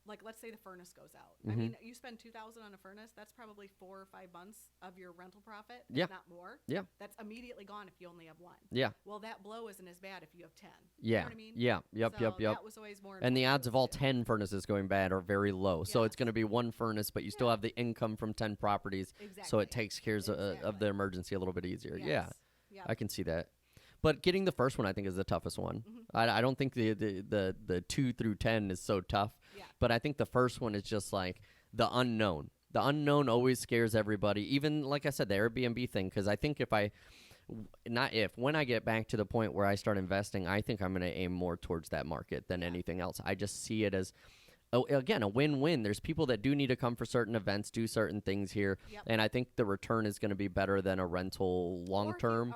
Speaker 2: like let's say the furnace goes out. I
Speaker 1: Mm-hmm.
Speaker 2: mean, you spend $2,000 on a furnace. That's probably 4 or 5 months of your rental profit,
Speaker 1: Yeah.
Speaker 2: if not more.
Speaker 1: Yeah.
Speaker 2: That's immediately gone if you only have one.
Speaker 1: Yeah.
Speaker 2: Well, that blow isn't as bad if you have 10.
Speaker 1: Yeah.
Speaker 2: You know what I mean?
Speaker 1: Yeah. Yep.
Speaker 2: So
Speaker 1: Yep.
Speaker 2: That was always more.
Speaker 1: And the
Speaker 2: important
Speaker 1: odds
Speaker 2: to
Speaker 1: of
Speaker 2: us
Speaker 1: all
Speaker 2: too.
Speaker 1: 10 furnaces going bad are very low. So it's
Speaker 2: Yes.
Speaker 1: going to be one furnace, but you still
Speaker 2: Yeah.
Speaker 1: have the income from 10 properties.
Speaker 2: Exactly.
Speaker 1: So it takes care of the
Speaker 2: Exactly.
Speaker 1: emergency a little bit easier.
Speaker 2: Yes.
Speaker 1: Yeah.
Speaker 2: Yep.
Speaker 1: I can see that. But getting the first one, I think, is the toughest one.
Speaker 2: Mhm.
Speaker 1: I don't think the 2 through 10 is so tough.
Speaker 2: Yeah.
Speaker 1: But I think the first one is just like the unknown. The unknown always scares everybody. Even, like I said, the Airbnb thing. Because I think when I get back to the point where I start investing, I think I'm going to aim more towards that market than anything else. I just see it as, again, a win-win. There's people that do need to come for certain events, do certain things here,
Speaker 2: Yep.
Speaker 1: and I think the return is going to be better than a rental long-term.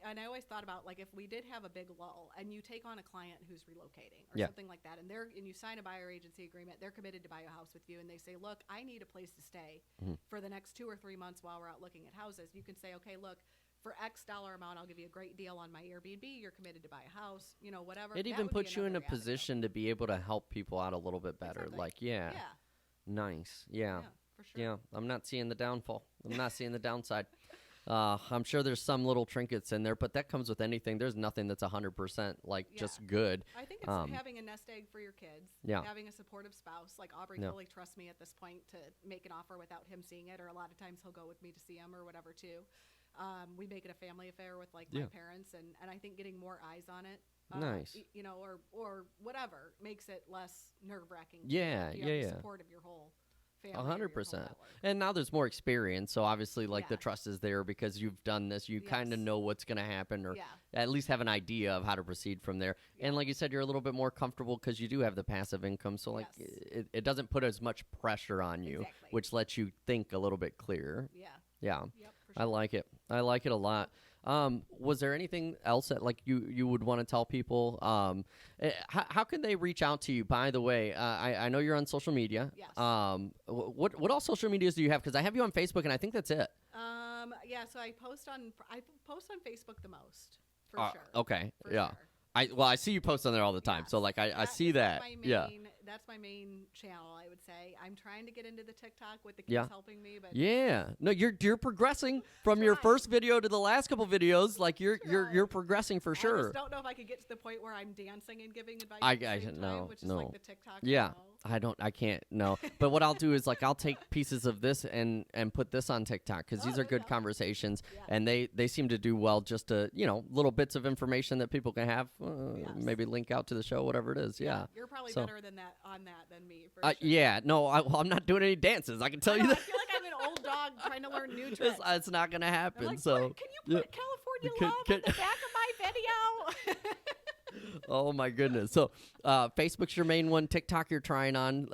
Speaker 2: And I always thought about, like, if we did have a big lull and you take on a client who's relocating or
Speaker 1: Yeah.
Speaker 2: something like that, and you sign a buyer agency agreement, they're committed to buy a house with you, and they say, look, I need a place to stay
Speaker 1: Mhm.
Speaker 2: for the next 2 or 3 months while we're out looking at houses. You can say, okay, look, for X dollar amount, I'll give you a great deal on my Airbnb. You're committed to buy a house, whatever.
Speaker 1: It
Speaker 2: That
Speaker 1: even
Speaker 2: would be
Speaker 1: puts you in a
Speaker 2: another avenue.
Speaker 1: position to be able to help people out a little bit better.
Speaker 2: Exactly.
Speaker 1: Like, yeah,
Speaker 2: Yeah.
Speaker 1: nice. Yeah.
Speaker 2: For sure.
Speaker 1: Yeah, I'm not seeing the downfall. I'm not seeing the downside. I'm sure there's some little trinkets in there, but that comes with anything. There's nothing that's 100% like
Speaker 2: Yeah.
Speaker 1: just good.
Speaker 2: I think it's having a nest egg for your kids.
Speaker 1: Yeah.
Speaker 2: Having a supportive spouse. Like Aubrey
Speaker 1: Yeah.
Speaker 2: fully trusts me at this point to make an offer without him seeing it, or a lot of times he'll go with me to see him or whatever too. We make it a family affair with like my
Speaker 1: Yeah.
Speaker 2: parents, and I think getting more eyes on it.
Speaker 1: Nice.
Speaker 2: Or whatever makes it less nerve wracking.
Speaker 1: Yeah,
Speaker 2: You have the
Speaker 1: yeah.
Speaker 2: support of your whole family.
Speaker 1: 100%. And now there's more experience, so obviously, like, the
Speaker 2: Yeah.
Speaker 1: trust is there because you've done this. You kind of
Speaker 2: Yes.
Speaker 1: know what's going to happen, or
Speaker 2: Yeah.
Speaker 1: at least have an idea of how to proceed from there.
Speaker 2: Yeah.
Speaker 1: And like you said, you're a little bit more comfortable because you do have the passive income, so like
Speaker 2: Yes.
Speaker 1: it doesn't put as much pressure on you,
Speaker 2: Exactly.
Speaker 1: which lets you think a little bit clearer.
Speaker 2: Yeah.
Speaker 1: Yeah.
Speaker 2: Yep. For
Speaker 1: I
Speaker 2: sure.
Speaker 1: like it. I like it a lot. Was there anything else that like you would want to tell people? How can they reach out to you? By the way, I know you're on social media.
Speaker 2: Yes.
Speaker 1: What all social medias do you have? Because I have you on Facebook, and I think that's it.
Speaker 2: Yeah. So I post on Facebook the most for sure.
Speaker 1: Okay.
Speaker 2: For
Speaker 1: Yeah.
Speaker 2: sure.
Speaker 1: I see you post on there all the time.
Speaker 2: Yes.
Speaker 1: So like I
Speaker 2: That
Speaker 1: see
Speaker 2: is
Speaker 1: that. Yeah.
Speaker 2: That's my main channel, I would say. I'm trying to get into the TikTok with the kids
Speaker 1: Yeah.
Speaker 2: helping me, but
Speaker 1: Yeah. No, you're progressing from your
Speaker 2: Trying.
Speaker 1: first video to the last couple videos. Like you're
Speaker 2: Trying.
Speaker 1: progressing for
Speaker 2: I
Speaker 1: sure.
Speaker 2: just don't know if I could get to the point where I'm dancing and giving advice
Speaker 1: I
Speaker 2: at the same
Speaker 1: no,
Speaker 2: time, which
Speaker 1: no.
Speaker 2: is like the TikTok
Speaker 1: Yeah.
Speaker 2: channel.
Speaker 1: I can't, no. But what I'll do is like I'll take pieces of this and put this on TikTok because these
Speaker 2: Oh,
Speaker 1: are
Speaker 2: there you
Speaker 1: good
Speaker 2: go.
Speaker 1: conversations,
Speaker 2: Yeah.
Speaker 1: and they seem to do well. Just to little bits of information that people can have,
Speaker 2: Yes.
Speaker 1: maybe link out to the show, whatever it is. Yeah.
Speaker 2: You're probably
Speaker 1: So-
Speaker 2: better than that than me. For sure.
Speaker 1: Yeah. No, I'm not doing any dances. I can tell
Speaker 2: I
Speaker 1: you
Speaker 2: know, I
Speaker 1: that.
Speaker 2: feel like I'm an old dog trying to learn new tricks.
Speaker 1: It's not gonna
Speaker 2: I'm
Speaker 1: happen.
Speaker 2: like,
Speaker 1: So.
Speaker 2: "What? Can you put
Speaker 1: yeah.
Speaker 2: California
Speaker 1: Can-
Speaker 2: Love
Speaker 1: can-
Speaker 2: on the back of my video?
Speaker 1: Oh my goodness. So, Facebook's your main one. TikTok you're trying on.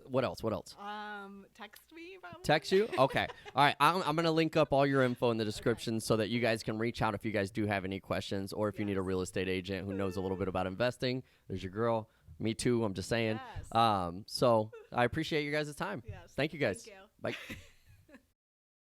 Speaker 1: What else?
Speaker 2: Text me probably.
Speaker 1: Text you? Okay. All right. I'm going to link up all your info in the description so that you guys can reach out if you guys do have any questions, or if you need a
Speaker 2: Yes.
Speaker 1: real estate agent who knows a little bit about investing. There's your girl. Me too. I'm just saying.
Speaker 2: Yes.
Speaker 1: So I appreciate you guys' time.
Speaker 2: Yes.
Speaker 1: Thank you guys.
Speaker 2: Thank you.
Speaker 1: Bye.